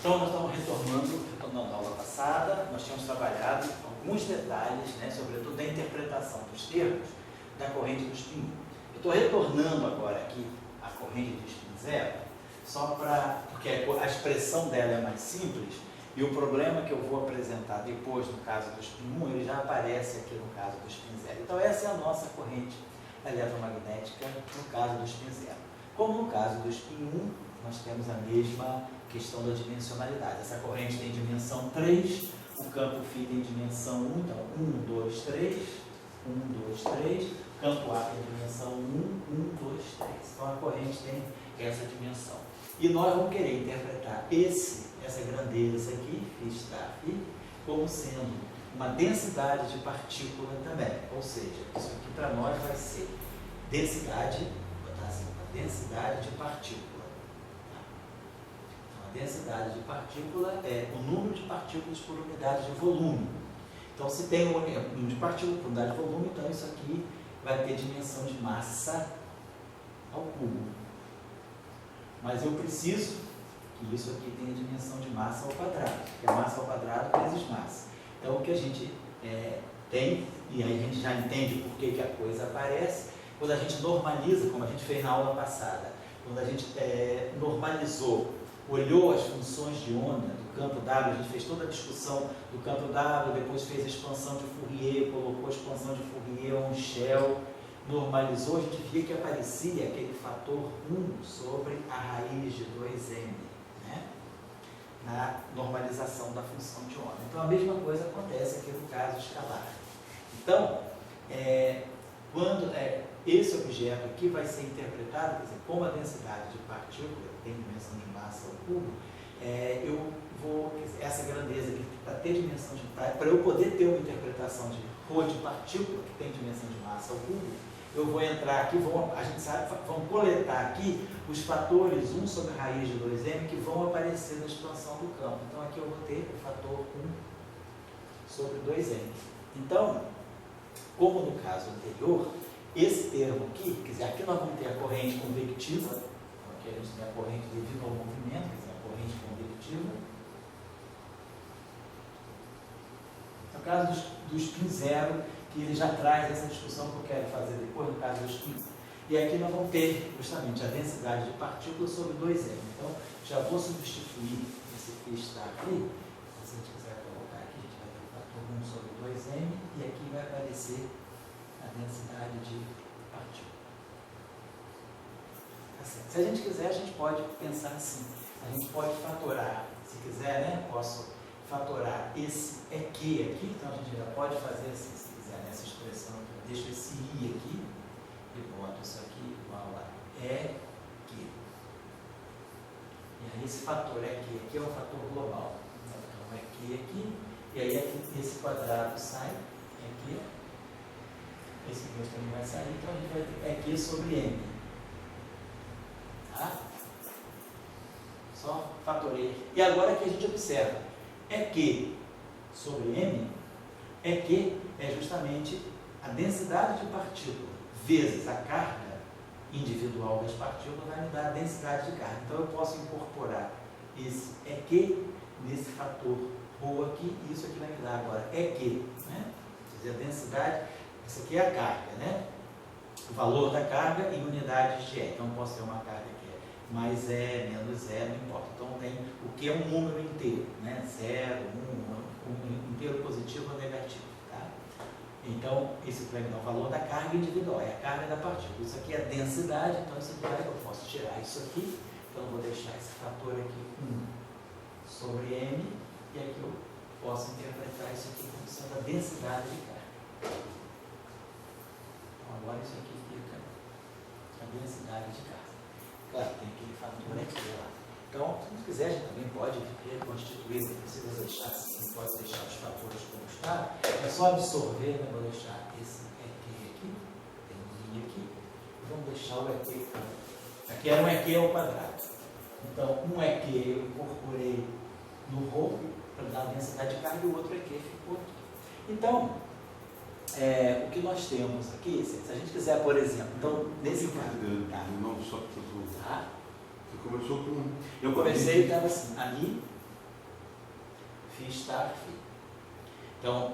Então, nós estamos retornando à aula passada, nós tínhamos trabalhado alguns detalhes, né, sobretudo da interpretação dos termos da corrente do spin 1. Eu estou retornando agora aqui a corrente do spin 0, só para, porque a expressão dela é mais simples, e o problema que eu vou apresentar depois no caso do spin 1, ele já aparece aqui no caso do spin 0. Então, essa é a nossa corrente eletromagnética no caso do spin 0. Como no caso do spin 1, nós temos a mesma questão da dimensionalidade. Essa corrente tem dimensão 3, o campo φ tem dimensão 1, então 1, 2, 3, 1, 2, 3, campo A tem dimensão 1, 1, 2, 3. Então a corrente tem essa dimensão. E nós vamos querer interpretar essa grandeza aqui, φ está φ, como sendo uma densidade de partícula também. Ou seja, isso aqui para nós vai ser densidade, vou botar assim, uma densidade de partícula. A densidade de partícula é o número de partículas por unidade de volume. Então, se tem um número de partículas por unidade de volume, então isso aqui vai ter dimensão de massa ao cubo. Mas eu preciso que isso aqui tenha dimensão de massa ao quadrado, que é massa ao quadrado vezes massa. Então, o que a gente tem, e aí a gente já entende por que a coisa aparece, quando a gente normaliza, como a gente fez na aula passada, quando a gente normalizou, olhou as funções de onda do campo W, a gente fez toda a discussão do campo W, depois fez a expansão de Fourier, colocou a expansão de Fourier on shell, normalizou, a gente via que aparecia aquele fator 1 sobre a raiz de 2m, né? Na normalização da função de onda. Então, a mesma coisa acontece aqui no caso escalar. Então, quando esse objeto aqui vai ser interpretado, quer dizer, como a densidade de partícula tem dimensão de massa ao cubo, essa grandeza aqui, para ter dimensão de para eu poder ter uma interpretação de ρ de partícula, que tem dimensão de massa ao cubo, eu vou entrar aqui, a gente sabe, vamos coletar aqui os fatores 1 sobre a raiz de 2m que vão aparecer na expansão do campo. Então, aqui eu vou ter o fator 1 sobre 2m. Então, como no caso anterior, esse termo aqui, quer dizer, aqui nós vamos ter a corrente convectiva, aqui a gente tem a corrente devido ao movimento, quer dizer, a corrente convectiva. No caso do spin 0, que ele já traz essa discussão que eu quero fazer depois, no caso do spin 1. E aqui nós vamos ter justamente a densidade de partículas sobre 2m. Então, já vou substituir esse φ está aqui. Se a gente quiser colocar aqui, a gente vai ter o fator 1 sobre 2m, e aqui vai aparecer a densidade de partícula. Tá certo. Se a gente quiser, a gente pode pensar assim. A gente pode fatorar, se quiser, né? Posso fatorar esse EQ aqui, então a gente já pode fazer assim, se quiser, nessa expressão aqui. Eu deixo esse I aqui e boto isso aqui igual a EQ. E aí esse fator EQ aqui é um fator global. Então EQ aqui, e aí aqui, esse quadrado sai, EQ. Esse aqui também vai sair, então a gente vai ter EQ sobre M. Tá? Só fatorei. E agora que a gente observa, EQ sobre M, EQ é justamente a densidade de partícula vezes a carga individual das partículas vai me dar a densidade de carga. Então eu posso incorporar esse EQ nesse fator ρ aqui, e isso aqui vai me dar agora EQ, né? Quer dizer, a densidade, isso aqui é a carga, né? O valor da carga em unidades de E. Então eu posso ter uma carga que é mais E, menos E, não importa. Então tem o que é um número inteiro, né? 0, 1, um inteiro positivo ou negativo, tá? Então, isso vai me dar o valor da carga individual, é a carga da partícula. Isso aqui é a densidade, então isso aqui eu posso tirar isso aqui, então eu vou deixar esse fator aqui 1 sobre M, e aqui eu posso interpretar isso aqui como sendo a densidade de carga. Então, agora isso aqui fica a densidade de carga. Claro, tem aquele fator aqui lá. Então, se quiser, a gente também pode reconstituir, não precisa deixar assim, pode deixar os fatores como está, é só absorver, né? Vou deixar esse EQ aqui, tem um I aqui, e vamos deixar o EQ, aqui era um EQ ao quadrado. Então, um EQ eu incorporei no ρ, para dar a densidade de carga, e o outro EQ ficou aqui. Então, o que nós temos aqui, se a gente quiser, por exemplo, então, nesse caso... Não, só para tá? você começou com... Eu comecei e estava assim, ali, φ star φ. Então,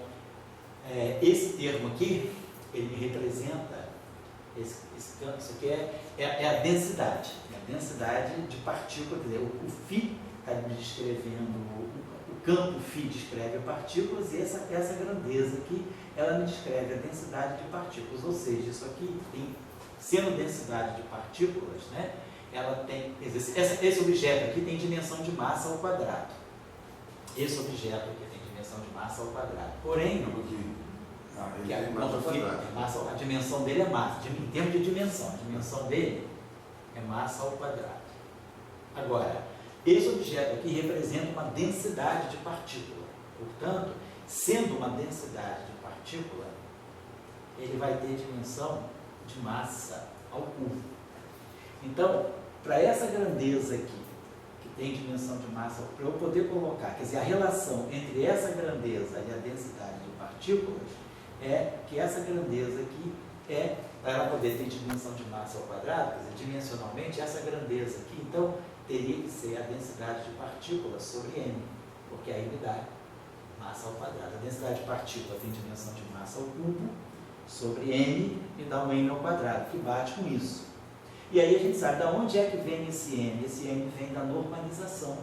esse termo aqui, ele representa, isso aqui é a densidade, a densidade de partículas, quer dizer, o φ está descrevendo, o campo φ descreve partículas, e essa grandeza aqui, ela me descreve a densidade de partículas, ou seja, isso aqui tem, sendo densidade de partículas, né, ela tem, esse objeto aqui tem dimensão de massa ao quadrado. Esse objeto aqui tem dimensão de massa ao quadrado. Porém, a dimensão dele é massa, em termos de dimensão, a dimensão dele é massa ao quadrado. Agora, esse objeto aqui representa uma densidade de partícula. Portanto, sendo uma densidade de partícula, ele vai ter dimensão de massa ao cubo. Então, para essa grandeza aqui, que tem dimensão de massa, para eu poder colocar, quer dizer, a relação entre essa grandeza e a densidade de partículas, é que essa grandeza aqui para ela poder ter dimensão de massa ao quadrado, quer dizer, dimensionalmente, essa grandeza aqui, então, teria que ser a densidade de partículas sobre m, porque aí me dá massa ao quadrado. A densidade de partícula tem dimensão de massa ao cubo, sobre m, me dá um m ao quadrado, que bate com isso. E aí a gente sabe de onde é que vem esse m. Esse m vem da normalização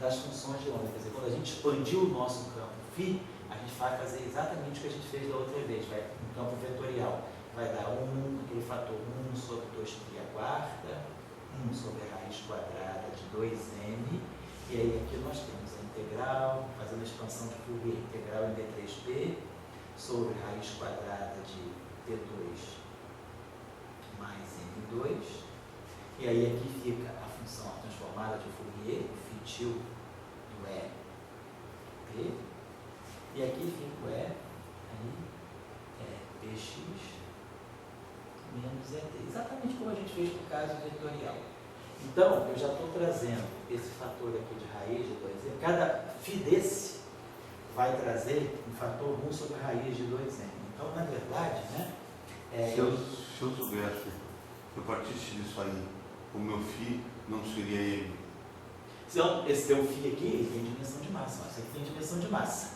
das funções de onda. Quer dizer, quando a gente expandiu o nosso campo φ, a gente vai fazer exatamente o que a gente fez da outra vez, vai no campo vetorial. Vai dar 1, aquele fator 1 sobre 2π à quarta, 1 sobre a raiz quadrada de 2m, e aí aqui nós temos a integral, fazendo a expansão de Fourier, integral em d3p, sobre raiz quadrada de t2 mais m2, e aí aqui fica a função transformada de Fourier, o fitil do E, e aqui fica o E, aí é px menos ET, exatamente como a gente fez no caso vetorial. Então, eu já estou trazendo esse fator aqui de raiz de 2m, cada φ desse vai trazer um fator 1 sobre a raiz de 2m. Então, na verdade, né? Se eu soubesse, se eu partisse disso aí, o meu φ não seria m. Então, esse teu φ aqui ele tem dimensão de massa, isso aqui tem dimensão de massa.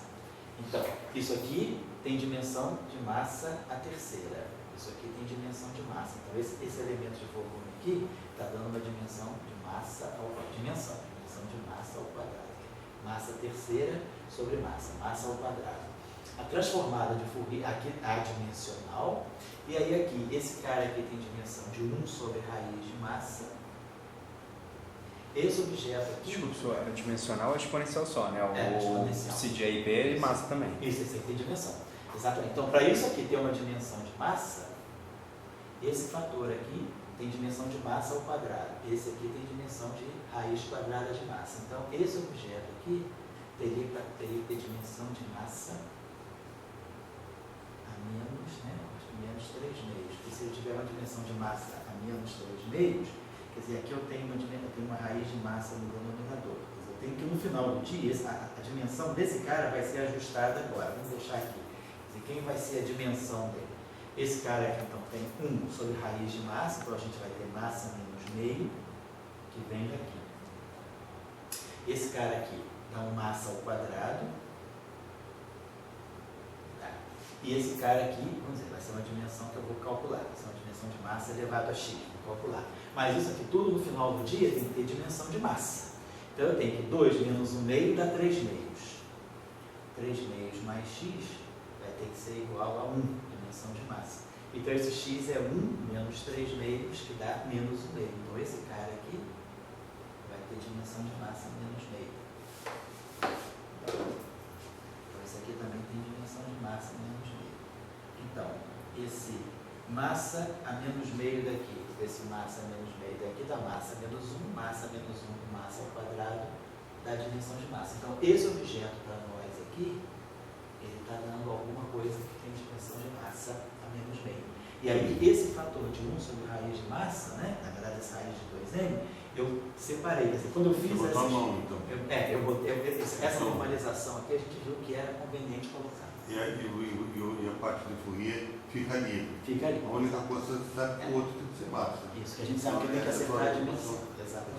Então, isso aqui tem dimensão de massa a terceira. Isso aqui tem dimensão de massa. Então, esse elemento de volume aqui está dando uma dimensão de massa ao quadrado. Dimensão de massa ao quadrado. Massa terceira sobre massa ao quadrado. A transformada de Fourier, aqui adimensional. E aí aqui, esse cara aqui tem dimensão de 1 sobre raiz de massa. Esse objeto aqui... Desculpa, a dimensional é exponencial só, né? O exponencial. CJP e massa também. Esse aqui tem dimensão. Exatamente. Então, para isso aqui ter uma dimensão de massa, esse fator aqui tem dimensão de massa ao quadrado. Esse aqui tem dimensão de raiz quadrada de massa. Então, esse objeto aqui teria que ter dimensão de massa a menos, né? Menos 3 meios. Porque se eu tiver uma dimensão de massa a menos 3 meios, quer dizer, aqui eu tenho uma raiz de massa no denominador. Quer dizer, eu tenho que no final do dia, a dimensão desse cara vai ser ajustada agora. Vamos deixar aqui. Quer dizer, quem vai ser a dimensão dele? Esse cara aqui, então, tem 1 sobre raiz de massa, então a gente vai ter massa menos meio, que vem daqui. Esse cara aqui dá um massa ao quadrado. Tá? E esse cara aqui, vamos dizer, vai ser uma dimensão que eu vou calcular. Vai ser uma dimensão de massa elevado a x, vou calcular. Mas isso aqui tudo no final do dia tem que ter dimensão de massa. Então eu tenho que 2 menos 1 meio dá 3 meios. 3 meios mais x vai ter que ser igual a 1, dimensão de massa. Então esse x é 1 menos 3 meios, que dá menos 1 meio. Então esse cara aqui vai ter dimensão de massa menos meio. Então esse aqui também tem dimensão de massa menos meio. Então, esse massa a menos meio daqui, esse massa a menos meio daqui dá massa menos 1, massa menos 1, massa ao quadrado, dá dimensão de massa. Então esse objeto para nós aqui, ele está dando alguma coisa que tem dimensão de massa a menos meio. E aí, esse fator de 1 sobre raiz de massa, né? Na verdade, essa raiz de 2m, eu separei. Quer dizer, quando eu fiz essa normalização aqui, a gente viu que era conveniente colocar. E a parte do Fourier fica livre. Fica ali. A única coisa é que o outro tem que ser massa. Isso, que a gente sabe que tem que acertar a dimensão. Exatamente.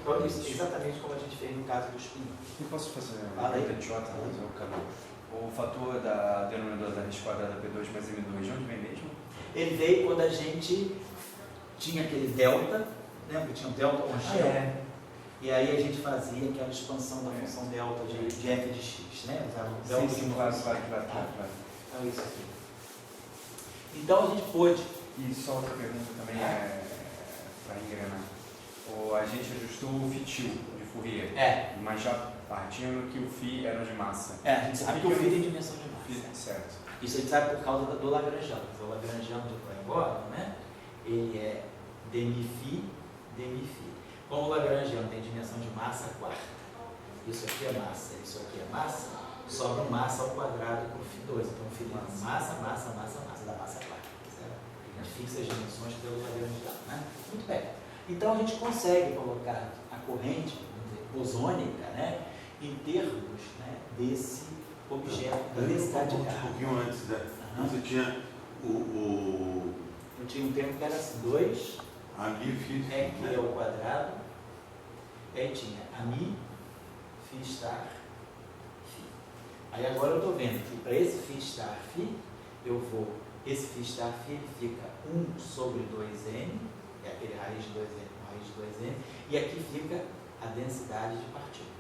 Então, isso é exatamente como a gente fez no caso do espinho. Eu posso fazer uma Fala aí. pergunta idiota, mas eu acabou. O fator da denominador da raiz quadrada P2 mais M2, de onde vem mesmo? Ele veio quando a gente tinha aquele delta, lembra que tinha um delta congel? E aí a gente fazia aquela expansão da função delta de f de x, né? Usava o delta de uma função. Claro. Então, isso aqui. Então, a gente pôde. E só outra pergunta também para engrenar. A gente ajustou o fitil de Fourier, mas já partindo que o φ era de massa. A gente sabe que o φ tem dimensão de massa. Certo. Isso a gente sabe por causa do Lagrangiano. O Lagrangiano de Cohen-Gordon, né? Ele é demi-φ, demi-φ. Como o Lagrangiano tem dimensão de massa quarta, isso aqui é massa, isso aqui é massa, sobra massa ao quadrado com φ2. Então, o φ é massa, da massa quarta. Certo? A gente fixa as dimensões pelo Lagrangiano, né? Muito bem. Então, a gente consegue colocar a corrente, vamos dizer, bosônica, né? Em termos, né, desse objeto, da densidade de carga. Um pouquinho antes, né? Você tinha Eu tinha um termo que era assim, 2 aqui ao quadrado, e aí tinha a mi, φ star, φ. Aí agora eu estou vendo que para esse φ star, φ, esse φ star, φ, ele fica 1 sobre 2n, é aquele raiz de 2n com raiz de 2n, e aqui fica a densidade de partícula.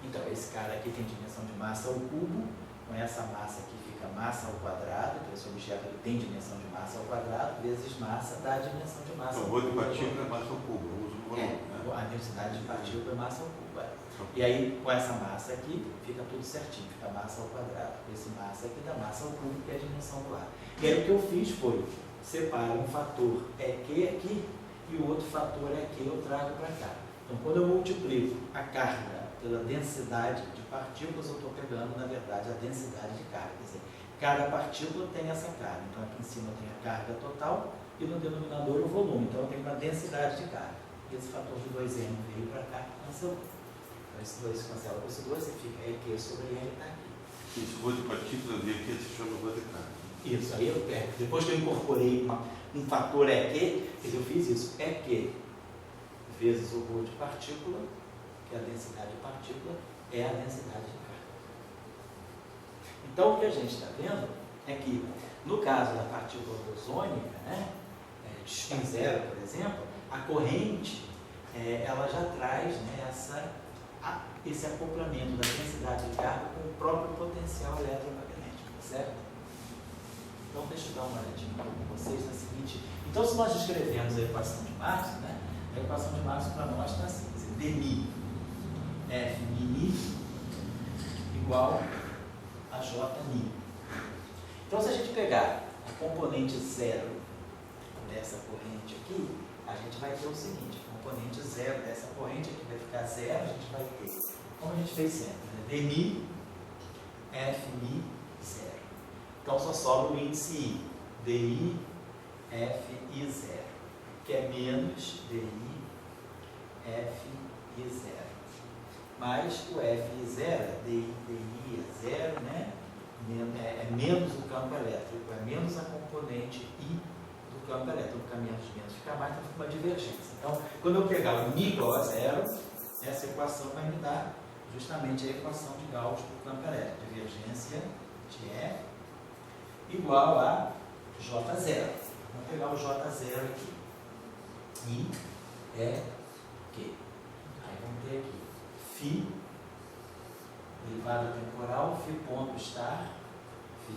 Então, esse cara aqui tem dimensão de massa ao cubo, com essa massa aqui fica massa ao quadrado, então esse objeto aqui tem dimensão de massa ao quadrado, vezes massa dá a dimensão de massa ao cubo. O valor de cubo. partícula é massa ao cubo, eu uso o valor. A densidade de partícula é massa ao cubo. E aí, com essa massa aqui, fica tudo certinho, fica massa ao quadrado. Esse massa aqui dá massa ao cubo, que é a dimensão do ar. E aí, o que eu fiz foi, separo um fator EQ aqui, e o outro fator EQ eu trago para cá. Então, quando eu multiplico a carga pela densidade de partículas, eu estou pegando, na verdade, a densidade de carga. Quer dizer, cada partícula tem essa carga. Então, aqui em cima eu tenho a carga total e no denominador o volume. Então, eu tenho uma densidade de carga. Esse fator de 2n veio para cá, cancelou. Então, esse 2 se cancela com esse 2, você fica EQ sobre N está aqui. Esse valor de partícula veio aqui, se chama valor de carga. Isso, aí depois que eu incorporei um fator EQ, eu fiz isso, EQ vezes o rho de partícula, que é a densidade de partícula, é a densidade de carga. Então, o que a gente está vendo é que, no caso da partícula bosônica, né, de spin zero, por exemplo, a corrente, ela já traz, né, esse acoplamento da densidade de carga com o próprio potencial eletromagnético, certo? Então, deixa eu dar uma olhadinha com vocês na seguinte. Então, se nós escrevemos a equação de Marx, né, a equação de Marx para nós está assim, quer dizer, dmi F mini igual a J mi. Então, se a gente pegar a componente zero dessa corrente aqui, a gente vai ter o seguinte, a componente zero dessa corrente aqui vai ficar zero, a gente vai ter, como a gente fez sempre, né, dmi F mi zero. Então, só sobra o índice I, DI F I zero, que é menos DI F I zero. Mais o F0 é DI é zero, né? É menos o campo elétrico, é menos a componente I do campo elétrico. Fica menos, fica mais, então fica uma divergência. Então, quando eu pegar o Mi igual a zero, essa equação vai me dar justamente a equação de Gauss do campo elétrico. Divergência de E igual a J0. Vamos pegar o J0 aqui. I é Q. Aí vamos ter aqui φ, derivada temporal, φ ponto estar, φ,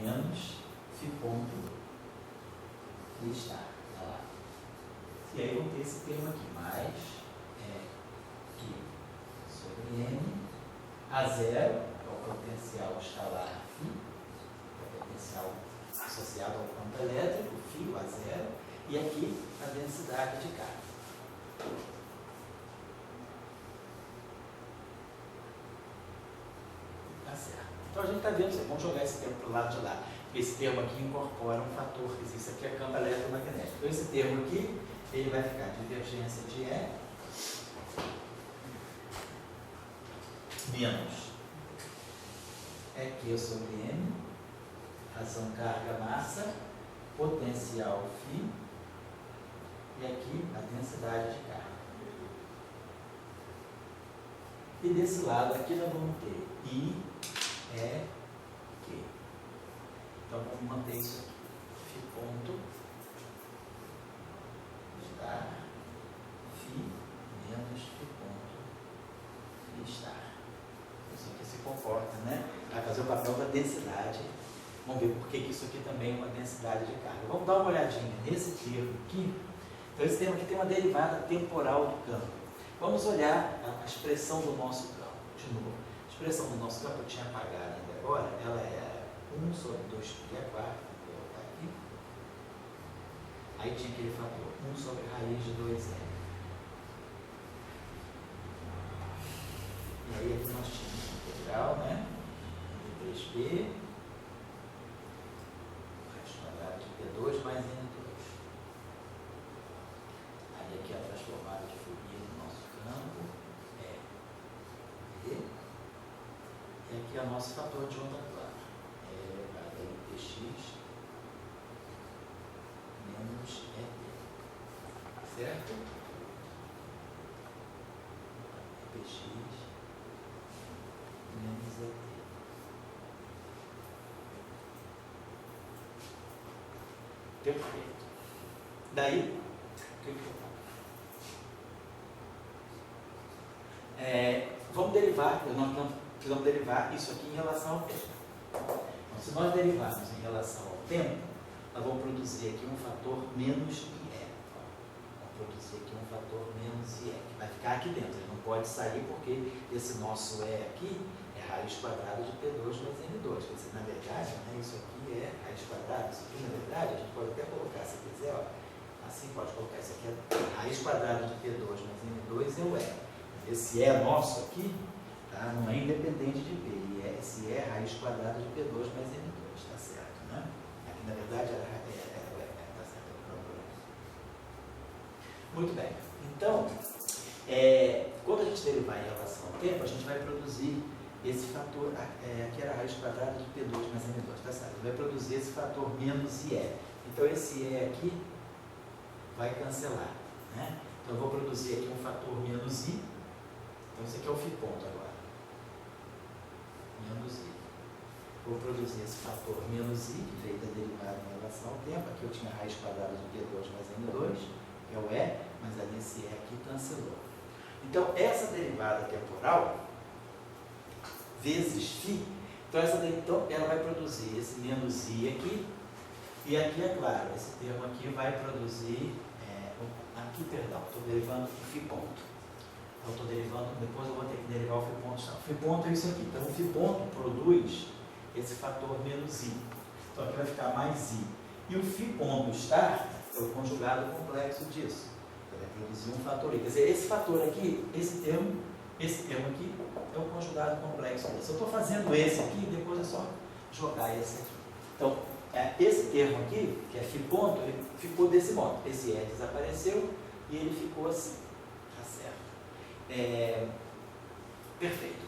menos φ ponto estar. Tá lá. E aí vamos ter esse termo aqui, mais Q sobre M, A0, que é o potencial escalar φ, o potencial associado ao campo elétrico, φ, o A0, e aqui a densidade de carga. Então a gente está vendo, vamos jogar esse termo para o lado de lá. Esse termo aqui incorpora um fator que existe aqui, é campo eletromagnético. Então esse termo aqui, ele vai ficar divergência de E menos EQ sobre M, razão carga massa, potencial φ, e aqui a densidade de carga. E desse lado aqui nós vamos ter I, E, Q. Então vamos manter isso aqui. Φ ponto estar Φ menos Φ ponto Φ estar. Isso aqui se comporta, né? Vai fazer o papel da densidade. Vamos ver por que isso aqui também é uma densidade de carga. Vamos dar uma olhadinha nesse termo aqui. Então esse termo aqui tem uma derivada temporal do campo. Vamos olhar a expressão do nosso campo. De novo, a expressão do nosso campo eu tinha apagado ainda agora. Ela é 1 sobre 2π a quarta. Vou colocar aqui. Aí tinha aquele fator 1 sobre raiz de 2n. E aí aqui nós tínhamos a integral, né? De 3π raiz quadrada de P2 mais N2. Aí aqui a transformada de Fourier no nosso campo é E. E aqui é o nosso fator de onda clara. É elevado a Px menos ET. Certo? Px menos ET. Perfeito. Daí, o que eu faço? Vamos derivar, nós precisamos derivar isso aqui em relação ao tempo. Então, se nós derivarmos em relação ao tempo, nós vamos produzir aqui um fator menos IE. Vamos produzir aqui um fator menos IE, que vai ficar aqui dentro. Ele não pode sair porque esse nosso E aqui é raiz quadrada de P2 mais N2. Quer dizer, na verdade, né, isso aqui é raiz quadrada. Isso aqui, na verdade, a gente pode até colocar, se quiser, ó, assim pode colocar. Isso aqui é raiz quadrada de P2 mais N2 é o E. Esse E nosso aqui, tá, não é independente de P. Esse E é raiz quadrada de P2 mais N2, está certo, né? Aqui, na verdade, está certo. Muito bem. Então, quando a gente derivar em relação ao tempo, a gente vai produzir esse fator, aqui era a raiz quadrada de P2 mais N2, está certo? Vai produzir esse fator menos IE. Então, esse E aqui vai cancelar, né? Então, eu vou produzir aqui um fator menos I. Então, esse aqui é o φ ponto agora. Menos I. Vou produzir esse fator menos I, que veio da derivada em relação ao tempo. Aqui eu tinha a raiz quadrada de P2 mais N2, que é o E, mas ali esse E aqui cancelou. Então, essa derivada temporal, vezes φ, então ela vai produzir esse menos I aqui, e aqui, é claro, esse termo aqui vai produzir, estou derivando o φ ponto. Eu estou derivando, depois eu vou ter que derivar o φ ponto. O φ ponto é isso aqui. Então, o φ ponto produz esse fator menos I. Então, aqui vai ficar mais I. E o φ ponto estar é o conjugado complexo disso. Então, vai produzir um fator I. Quer dizer, esse fator aqui, esse termo aqui, é o conjugado complexo disso. Eu estou fazendo esse aqui, depois é só jogar esse aqui. Então, esse termo aqui, que é φ ponto, ele ficou desse modo. Esse E desapareceu e ele ficou assim. Tá certo? Perfeito.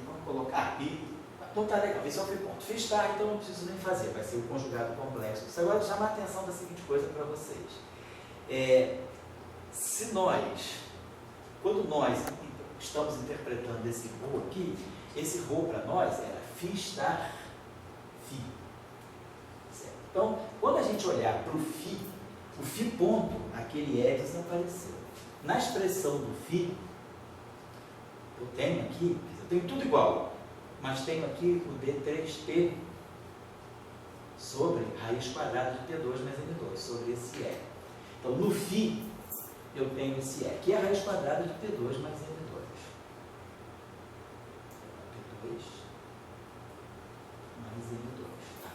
Vamos colocar então tá legal, esse é o φ ponto. Φ estar, então não preciso nem fazer, vai ser o conjugado complexo. Isso agora chama a atenção da seguinte coisa para vocês. Quando nós estamos interpretando esse ρ aqui, esse ρ para nós era φ estar φ. Certo? Então, quando a gente olhar para o φ ponto, aquele E desapareceu. Na expressão do φ, eu tenho aqui, eu tenho tudo igual, mas tenho aqui o D3P sobre raiz quadrada de P2 mais N2, sobre esse E. Então, no φ, eu tenho esse E, que é a raiz quadrada de P2 mais N2. P2 mais N2. Tá.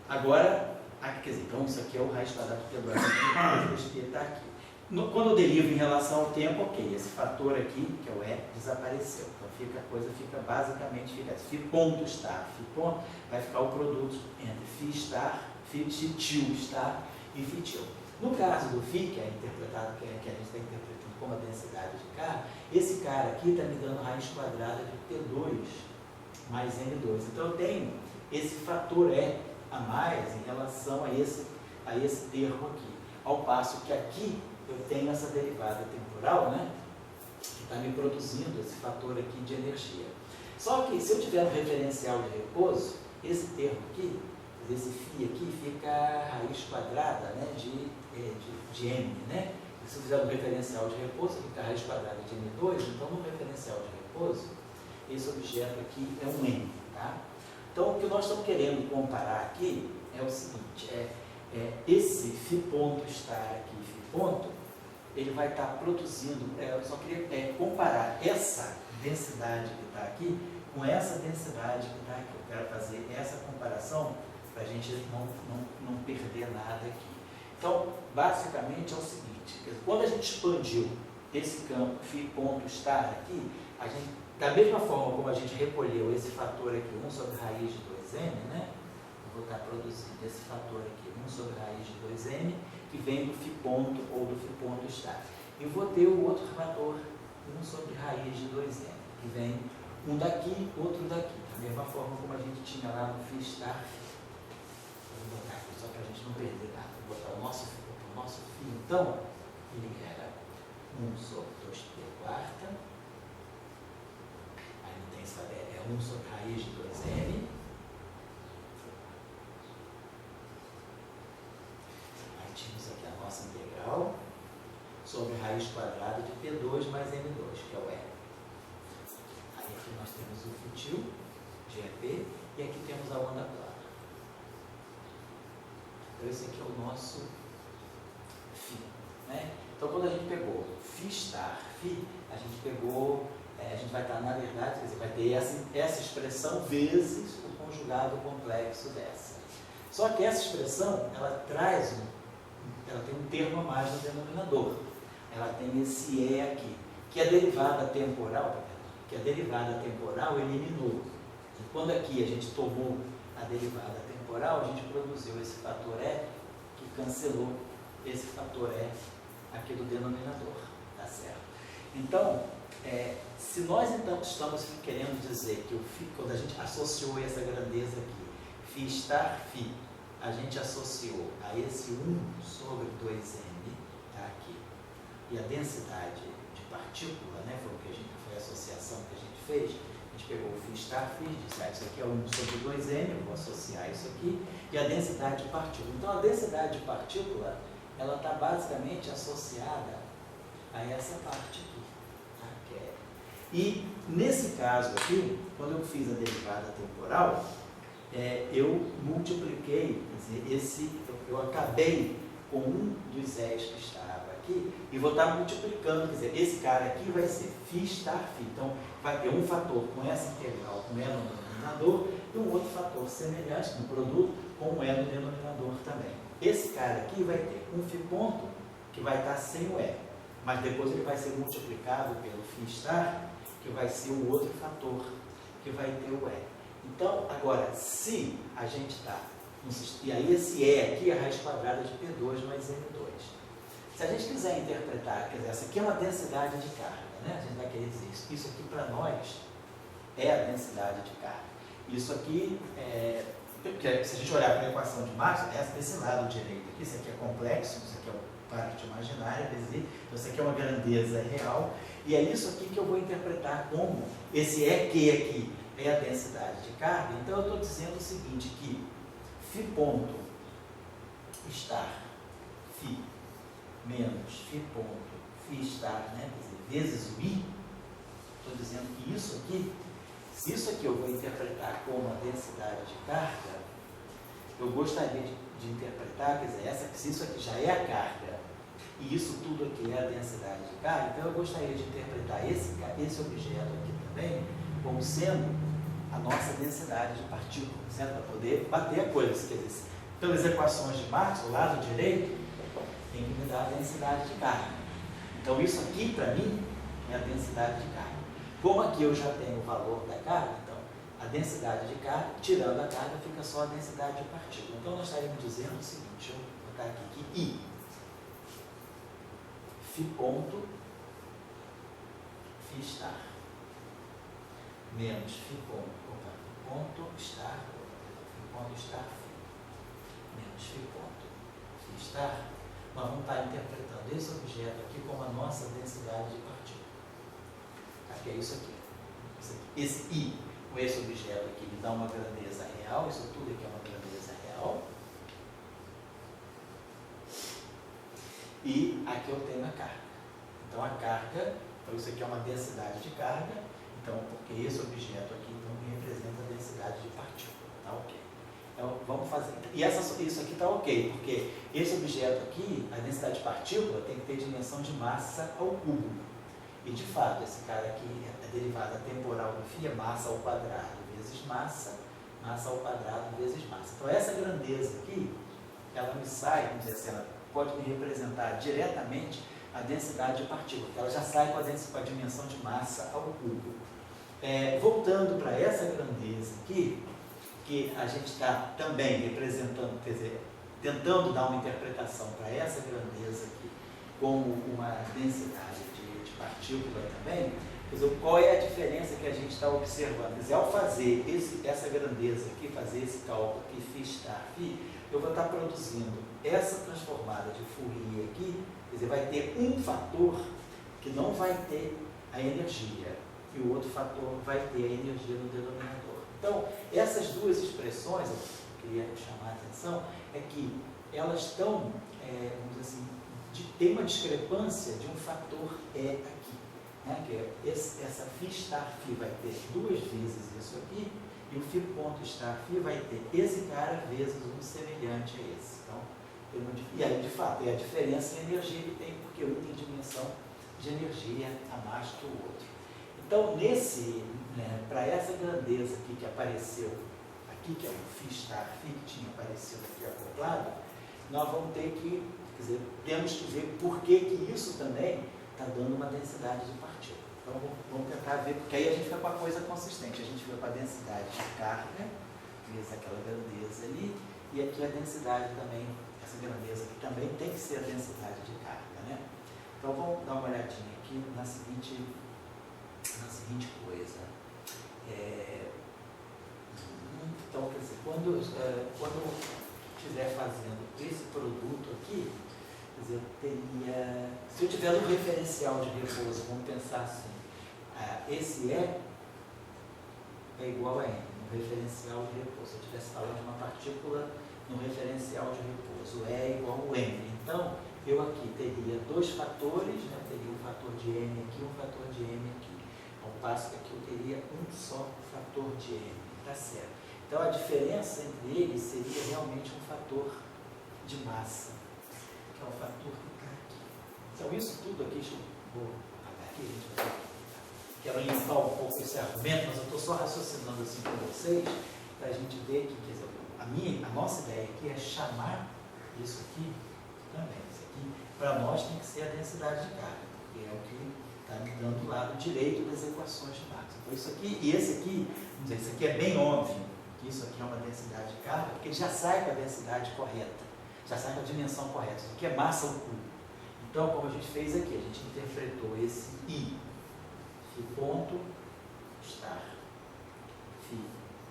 Agora, quer dizer, então isso aqui é o raiz quadrada de P2 mais N2, esse está aqui. Quando eu derivo em relação ao tempo, ok, esse fator aqui, que é o E, desapareceu. Então a coisa fica basicamente, φ ponto estar, φ ponto, vai ficar o produto entre φ estar, φ til estar e φ til. No caso do φ, que é interpretado, que a gente está interpretando como a densidade de carga, esse cara aqui está me dando raiz quadrada de P2 mais N2. Então eu tenho esse fator E a mais em relação a esse a esse termo aqui. Ao passo que aqui eu tenho essa derivada temporal, né, que está me produzindo esse fator aqui de energia. Só que se eu tiver um referencial de repouso, esse termo aqui, esse φ aqui, fica raiz quadrada, né, de m, né? Se eu fizer um referencial de repouso, fica raiz quadrada de m2, então no referencial de repouso, esse objeto aqui é um m, tá? Então o que nós estamos querendo comparar aqui é o seguinte, esse φ ponto estar aqui, φ ponto, ele vai estar produzindo, eu só queria comparar essa densidade que está aqui com essa densidade que está aqui. Eu quero fazer essa comparação para a gente não perder nada aqui. Então, basicamente é o seguinte, quando a gente expandiu esse campo φ ponto estar aqui, a gente, da mesma forma como a gente recolheu esse fator aqui, 1 sobre raiz de 2m, né? Eu vou estar produzindo esse fator aqui, 1 sobre raiz de 2m, que vem do φ ponto ou do φ ponto estar. E vou ter o outro fator, 1 sobre raiz de 2m, que vem um daqui, outro daqui. Da mesma forma como a gente tinha lá no φ estar. Vou botar aqui só para a gente não perder nada. Vou botar o nosso φ, então, ele era 1 sobre 2π quarta. Aí não tem essa, é 1 sobre raiz de 2m. Aí tínhamos aqui a nossa integral sobre raiz quadrada de P2 mais M2, que é o E. Aí aqui nós temos o fútil de EP e aqui temos a onda plana. Então esse aqui é o nosso φ, né? Então quando a gente pegou φ estar, φ, a gente pegou, a gente vai estar, na verdade, quer dizer, vai ter essa expressão vezes o conjugado complexo dessa. Só que essa expressão, ela tem um termo a mais no denominador. Ela tem esse E aqui, que a derivada temporal eliminou. E quando aqui a gente tomou a derivada temporal, a gente produziu esse fator E, que cancelou esse fator E aqui do denominador, tá certo? Então, se nós então estamos querendo dizer que o φ, quando a gente associou essa grandeza aqui, φ estar φ, a gente associou a esse 1 sobre 2m, tá aqui, e a densidade de partícula, né, foi a associação que a gente fez, a gente pegou o φ estar φ, disse, isso aqui é 1 sobre 2m, eu vou associar isso aqui, e a densidade de partícula. Então, a densidade de partícula, ela está basicamente associada a essa parte aqui. Tá? E, nesse caso aqui, quando eu fiz a derivada temporal, eu multipliquei, quer dizer, eu acabei com um dos E's que estava aqui e vou estar multiplicando, quer dizer, esse cara aqui vai ser φ estar φ. Então, vai ter um fator com essa integral, com E no denominador, e um outro fator semelhante no produto, com o E no denominador também. Esse cara aqui vai ter um φ ponto que vai estar sem o E, mas depois ele vai ser multiplicado pelo φ estar, que vai ser o outro fator que vai ter o E. Então, agora, se a gente está, e aí esse E aqui é a raiz quadrada de P2 mais M2. Se a gente quiser interpretar, quer dizer, essa aqui é uma densidade de carga, né? A gente vai querer dizer isso. Isso aqui para nós é a densidade de carga. Isso aqui, porque se a gente olhar para a equação de Maxwell, desse lado direito aqui, isso aqui é complexo, isso aqui é parte imaginária, isso aqui é uma grandeza real, e é isso aqui que eu vou interpretar como esse EQ aqui é a densidade de carga. Então eu estou dizendo o seguinte, que φ ponto estar φ menos φ ponto φ estar, né, quer dizer, vezes o I, estou dizendo que isso aqui, se isso aqui eu vou interpretar como a densidade de carga, eu gostaria de interpretar, quer dizer, se isso aqui já é a carga e isso tudo aqui é a densidade de carga, então eu gostaria de interpretar esse objeto aqui também como sendo a nossa densidade de partícula, certo? Para poder bater a coisa. Quer dizer, pelas equações de Maxwell, o lado direito tem que me dar a densidade de carga. Então isso aqui, para mim, é a densidade de carga. Como aqui eu já tenho o valor da carga, então a densidade de carga, tirando a carga, fica só a densidade de partícula. Então nós estaríamos dizendo o seguinte, deixa eu botar aqui que I, φ ponto, φ estar, menos φ ponto estar, φ ponto estar, menos φ ponto estar, nós vamos estar interpretando esse objeto aqui como a nossa densidade de partícula. Acho que é isso aqui. Esse I, com esse objeto aqui, me dá uma grandeza real, isso tudo aqui é uma grandeza real. E aqui eu tenho a carga. Então a carga, então isso aqui é uma densidade de carga, então porque esse objeto aqui então me representa a densidade de partícula, tá ok. Então vamos fazer, e isso aqui está ok, porque esse objeto aqui, a densidade de partícula tem que ter dimensão de massa ao cubo. E de fato, esse cara aqui, a derivada temporal do φ é massa ao quadrado vezes massa, massa ao quadrado vezes massa. Então essa grandeza aqui, ela me sai, vamos dizer assim, ela pode me representar diretamente a densidade de partícula, porque ela já sai com a dimensão de massa ao cubo. Voltando para essa grandeza aqui, que a gente está também representando, quer dizer, tentando dar uma interpretação para essa grandeza aqui como uma densidade de partícula também, quer dizer, qual é a diferença que a gente está observando? Quer dizer, ao fazer essa grandeza aqui, fazer esse cálculo aqui, φ estar φ, eu vou estar produzindo essa transformada de Fourier aqui, quer dizer, vai ter um fator que não vai ter a energia e o outro fator vai ter a energia no denominador. Então, essas duas expressões, eu queria chamar a atenção, é que elas estão, vamos dizer assim, tem uma discrepância de um fator E aqui, né? Que é essa φ estar φ vai ter duas vezes isso aqui, e o φ ponto estar φ vai ter esse cara vezes um semelhante a esse. Então, e aí, de fato, é a diferença em energia que tem, porque um tem dimensão de energia a mais que o outro. Então, para essa grandeza aqui que apareceu, aqui que é o φ estar φ que tinha aparecido aqui acoplado, nós vamos ter que, quer dizer, temos que ver por que isso também está dando uma densidade de partícula. Então, vamos tentar ver, porque aí a gente fica com a coisa consistente. A gente fica com a densidade de carga, vezes aquela grandeza ali, e aqui a densidade também, essa grandeza aqui também tem que ser a densidade de carga, né? Então, vamos dar uma olhadinha aqui na seguinte coisa. Então, quer dizer, quando eu estiver fazendo esse produto aqui, quer dizer, eu teria, se eu tiver um referencial de repouso, vamos pensar assim, esse é igual a n, no referencial de repouso. Se eu estivesse falando de uma partícula no referencial de repouso, é igual a n. Então, eu aqui teria dois fatores, né? Teria um fator de n aqui e um fator de m aqui. Ao passo que aqui eu teria um só fator de m, tá certo? Então, a diferença entre eles seria realmente um fator de massa, que é o fator que está aqui. Então, isso tudo aqui, vou apagar aqui, a gente vai quero limpar um pouco esse argumento, mas eu estou só raciocinando assim com vocês, para a gente ver que, quer dizer, a nossa ideia aqui é chamar isso aqui também. Isso aqui, para nós, tem que ser a densidade de carga, porque é o que está me dando o lado direito das equações de Marx. Então, isso aqui, e esse aqui, vamos dizer, isso aqui é bem óbvio, que isso aqui é uma densidade de carga, porque ele já sai com a densidade correta, já sai com a dimensão correta. Isso aqui é massa ao cubo. Então, como a gente fez aqui, a gente interpretou esse I, φ ponto estar, φ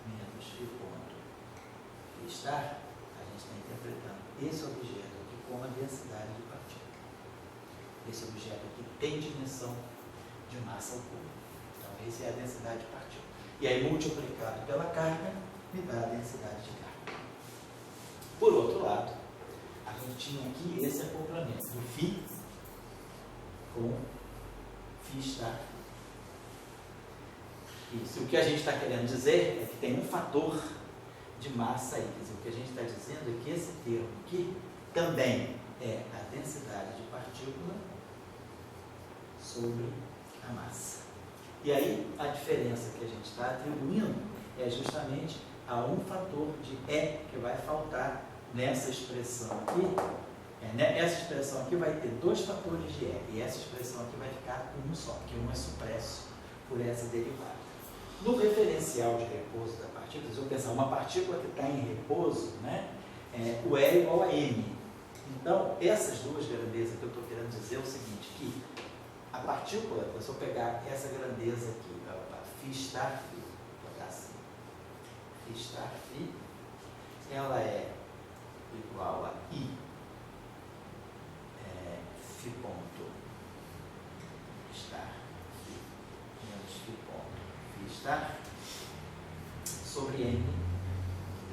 menos φ ponto φ estar, a gente está interpretando esse objeto aqui como a densidade de partícula. Esse objeto aqui tem dimensão de massa ao cubo. Então, essa é a densidade de partícula. E aí, multiplicado pela carga, me dá a densidade de carga. Por outro lado, a gente tinha aqui esse acoplamento do φ com φ estar. Isso. O que a gente está querendo dizer é que tem um fator de massa aí. Quer dizer, o que a gente está dizendo é que esse termo aqui também é a densidade de partícula sobre a massa. E aí, a diferença que a gente está atribuindo é justamente a um fator de E que vai faltar nessa expressão aqui. Essa expressão aqui vai ter dois fatores de E, e essa expressão aqui vai ficar com um só, porque um é supresso por essa derivada. No referencial de repouso da partícula, se eu pensar uma partícula que está em repouso, né, o E é igual a M. Então, essas duas grandezas que eu estou querendo dizer é o seguinte, que a partícula, se eu pegar essa grandeza aqui, φ estar φ, vou botar assim, φ estar φ, ela é igual a I φ ponto estar menos φ ponto φ estar sobre M,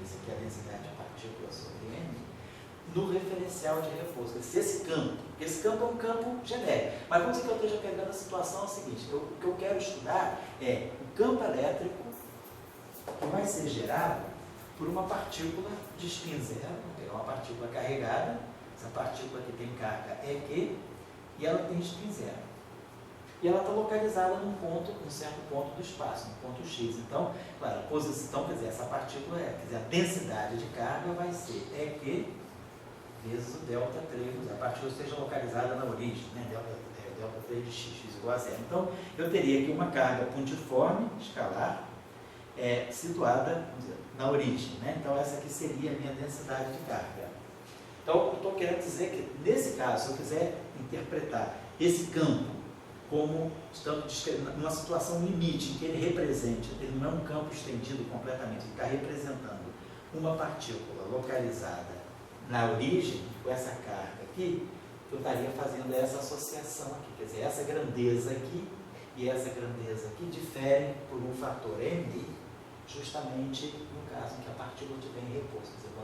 esse aqui é a densidade de partícula sobre M, no referencial de repouso. Se esse campo é um campo genérico, mas vamos dizer que eu esteja pegando a situação seguinte, o que eu quero estudar é o campo elétrico que vai ser gerado por uma partícula de spin zero. Vou pegar uma partícula carregada, essa partícula que tem carga é Q, e ela tem spin zero. E ela está localizada num certo ponto do espaço, no ponto X. Então, claro, a posição, quer dizer, essa partícula a densidade de carga vai ser EQ vezes o delta 3, a partícula esteja localizada na origem, né? Delta 3 de x igual a zero. Então, eu teria aqui uma carga pontiforme, escalar, situada, vamos dizer, na origem, né? Então, essa aqui seria a minha densidade de carga. Então, eu estou querendo dizer que, nesse caso, se eu quiser interpretar esse campo como estando numa situação limite, em que ele represente, ele não é um campo estendido completamente, ele está representando uma partícula localizada na origem, com essa carga aqui, eu estaria fazendo essa associação aqui, quer dizer, essa grandeza aqui e essa grandeza aqui diferem por um fator m, justamente no caso em que a partícula estiver em repouso. Quer dizer, o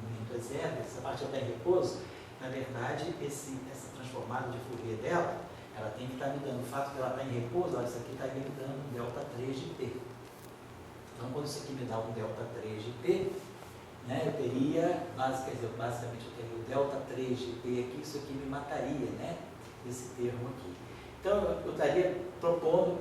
momento é zero, se a partícula está em repouso, na verdade, essa transformada de Fourier dela, ela tem que estar me dando, o fato de ela estar em repouso, olha, isso aqui estaria me dando um delta 3 de P. Então, quando isso aqui me dá um delta 3 de P, né, eu teria, basicamente eu teria o delta 3 de P aqui, isso aqui me mataria, né, esse termo aqui. Então, eu estaria propondo,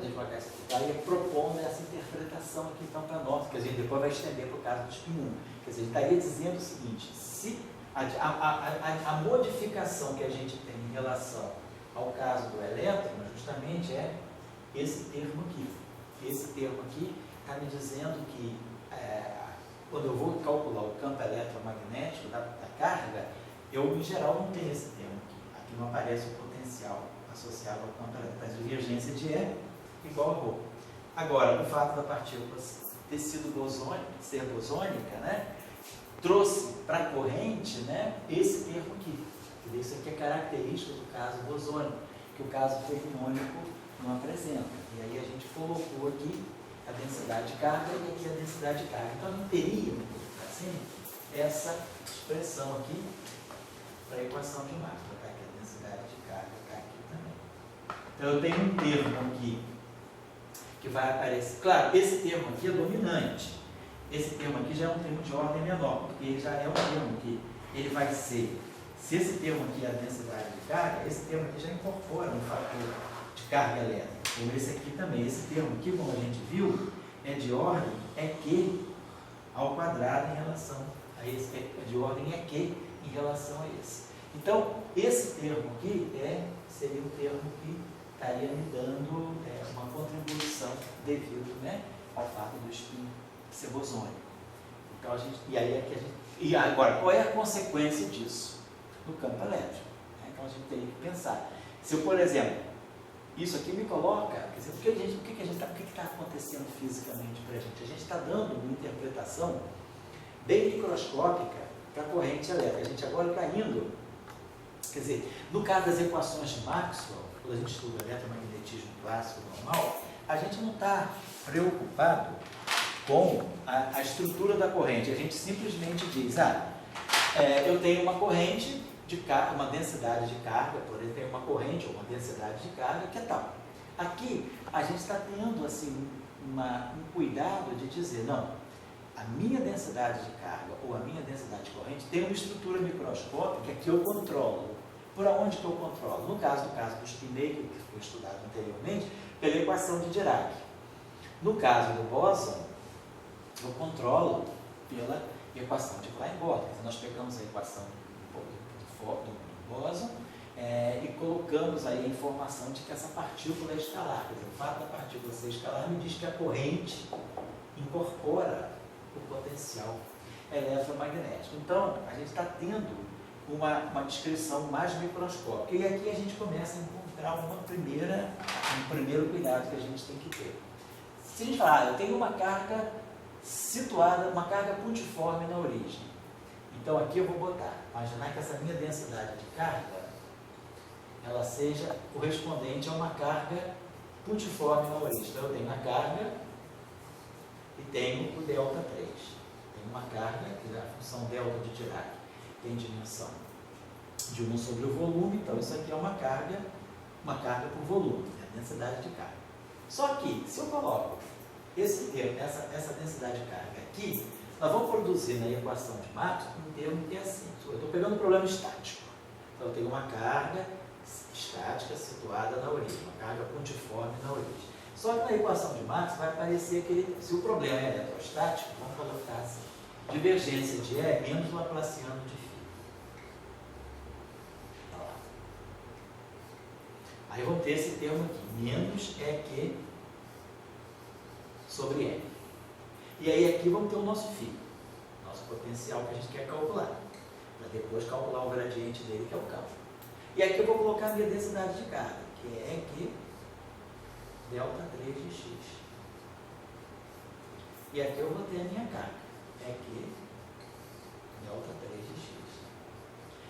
essa interpretação aqui então para nós, que a gente depois vai estender para o caso do spin 1. Quer dizer, ele estaria dizendo o seguinte, se a modificação que a gente tem em relação ao caso do elétron, justamente é esse termo aqui. Esse termo aqui está me dizendo que quando eu vou calcular o campo eletromagnético da carga, eu, em geral, não tenho esse termo aqui. Aqui não aparece o potencial associado ao campo elétrico. A divergência de E igual a ρ. Agora, o fato da partícula ter sido bosônica, ser bosônica, né, trouxe para a corrente, né, esse termo aqui. Isso aqui é característico do caso bosônico, que o caso fermiônico não apresenta. E aí a gente colocou aqui a densidade de carga e aqui a densidade de carga. Então, não teria, assim, essa expressão aqui para a equação de Maxwell. Está aqui a densidade de carga, está aqui também. Então, eu tenho um termo aqui que vai aparecer. Claro, esse termo aqui é dominante. Esse termo aqui já é um termo de ordem menor, porque ele já é um termo que ele vai ser. Se esse termo aqui é a densidade de carga, esse termo aqui já incorpora um fator de carga elétrica. Como esse aqui também. Esse termo aqui, como a gente viu, é de ordem EQ ao quadrado em relação a esse. É de ordem EQ em relação a esse. Então, esse termo aqui seria um termo que estaria me dando uma contribuição devido, né, ao fato do spin ser bosônico. Então, e agora, qual é a consequência disso no campo elétrico? Então, a gente teria que pensar. Se eu, por exemplo, isso aqui me coloca, quer dizer, o que está acontecendo fisicamente para a gente? A gente está dando uma interpretação bem microscópica para a corrente elétrica. A gente agora está indo, quer dizer, no caso das equações de Maxwell, quando a gente estuda eletromagnetismo clássico normal, a gente não está preocupado com a estrutura da corrente. A gente simplesmente diz, eu tenho uma corrente de carga, uma densidade de carga, por exemplo, tem uma corrente ou uma densidade de carga que é tal. Aqui, a gente está tendo assim, um cuidado de dizer, não, a minha densidade de carga ou a minha densidade de corrente tem uma estrutura microscópica que eu controlo. Por onde que eu controlo? No caso do spin-maker, que foi estudado anteriormente, pela equação de Dirac. No caso do bóson, eu controlo pela equação de Klein-Bor. Nós pegamos a equação do bóson e colocamos aí a informação de que essa partícula é escalar. Quer dizer, o fato da partícula ser escalar me diz que a corrente incorpora o potencial eletromagnético. Então, a gente está tendo uma descrição mais microscópica. E aqui a gente começa a encontrar um primeiro cuidado que a gente tem que ter. Se a gente falar, eu tenho uma carga situada, uma carga pontiforme na origem. Então aqui eu vou botar, imaginar que essa minha densidade de carga, ela seja correspondente a uma carga puntiforme na origem. Então eu tenho a carga e tenho o delta 3. Tenho uma carga, que é a função delta de Dirac, tem dimensão de 1 sobre o volume, então isso aqui é uma carga por volume, a densidade de carga. Só que, se eu coloco esse termo, essa densidade de carga aqui, nós vamos produzir na equação de Maxwell um termo que é assim. Eu estou pegando um problema estático. Então eu tenho uma carga estática situada na origem, uma carga pontiforme na origem. Só que na equação de Maxwell vai aparecer que se o problema é eletrostático, vamos colocar assim, divergência de E menos Laplaciano de φ. Aí vamos ter esse termo aqui, menos EQ sobre M. E aí aqui vamos ter o nosso φ, nosso potencial que a gente quer calcular, para depois calcular o gradiente dele, que é o cálculo. E aqui eu vou colocar a minha densidade de carga, que é EQ delta 3 de x. E aqui eu vou ter a minha carga, EQ delta 3 de x.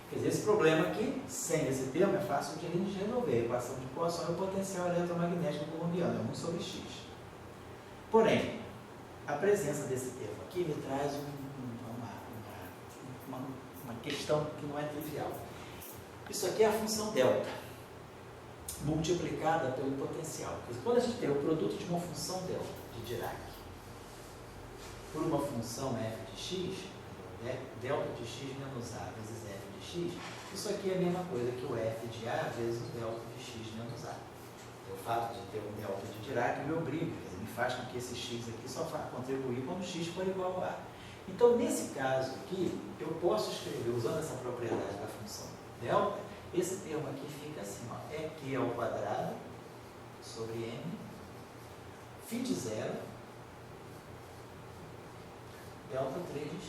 Quer dizer, esse problema aqui, sem esse termo, é fácil de a gente resolver. A equação de Poisson é o potencial eletromagnético colombiano, é 1 sobre x. Porém, a presença desse termo aqui me traz uma questão que não é trivial. Isso aqui é a função delta, multiplicada pelo potencial. Quando a gente tem o produto de uma função delta, de Dirac, por uma função f de x, delta de x menos a vezes f de x, isso aqui é a mesma coisa que o f de a vezes o delta de x menos a. O fato de ter um delta de Dirac me obriga, quer dizer, me faz com que esse x aqui só vá contribuir quando x for igual a. Então, nesse caso aqui, eu posso escrever, usando essa propriedade da função delta, esse termo aqui fica assim, ó, EQ ao quadrado sobre m, φ de zero, delta 3 de x.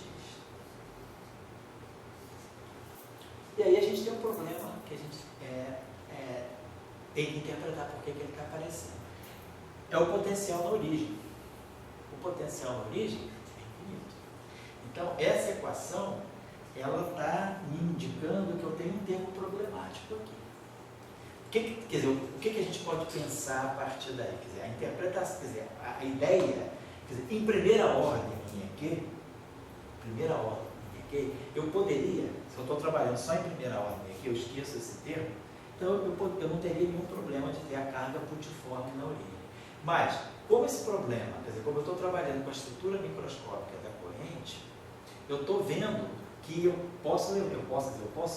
E aí a gente tem um problema que a gente tem que interpretar porque que ele está aparecendo. É o potencial na origem. O potencial na origem é infinito. Então, essa equação, ela está me indicando que eu tenho um termo problemático aqui. Quer dizer, o que a gente pode pensar a partir daí? Quer dizer, a interpretação, quer dizer, a ideia, quer dizer, em primeira ordem aqui, eu poderia, se eu estou trabalhando só em primeira ordem aqui, eu esqueço esse termo, então eu não teria nenhum problema de ter a carga puntiforme na origem. Mas, como esse problema, quer dizer, como eu estou trabalhando com a estrutura microscópica da corrente, eu estou vendo que eu posso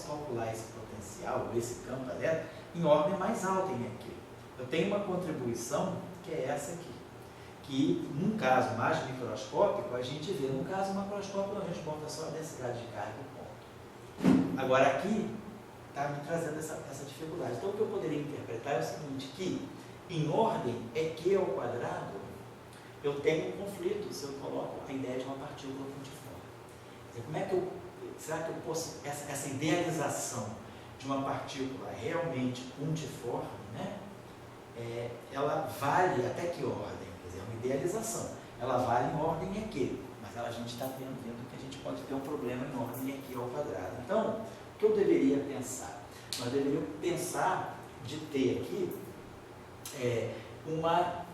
calcular esse potencial, esse campo elétrico, em ordem mais alta em EQ. Eu tenho uma contribuição que é essa aqui, que num caso mais microscópico a gente vê, num caso macroscópico a gente conta só a densidade de carga e ponto. Agora aqui está me trazendo essa dificuldade. Então o que eu poderia interpretar é o seguinte, que em ordem EQ ao quadrado eu tenho um conflito se eu coloco a ideia de uma partícula puntiforme. Como é que será que eu posso, essa idealização de uma partícula realmente puntiforme, né? Ela vale até que ordem? Quer dizer, é uma idealização. Ela vale em ordem EQ, mas a gente está vendo que a gente pode ter um problema em ordem EQ ao quadrado. Então, o que eu deveria pensar? Nós deveríamos pensar de ter aqui uma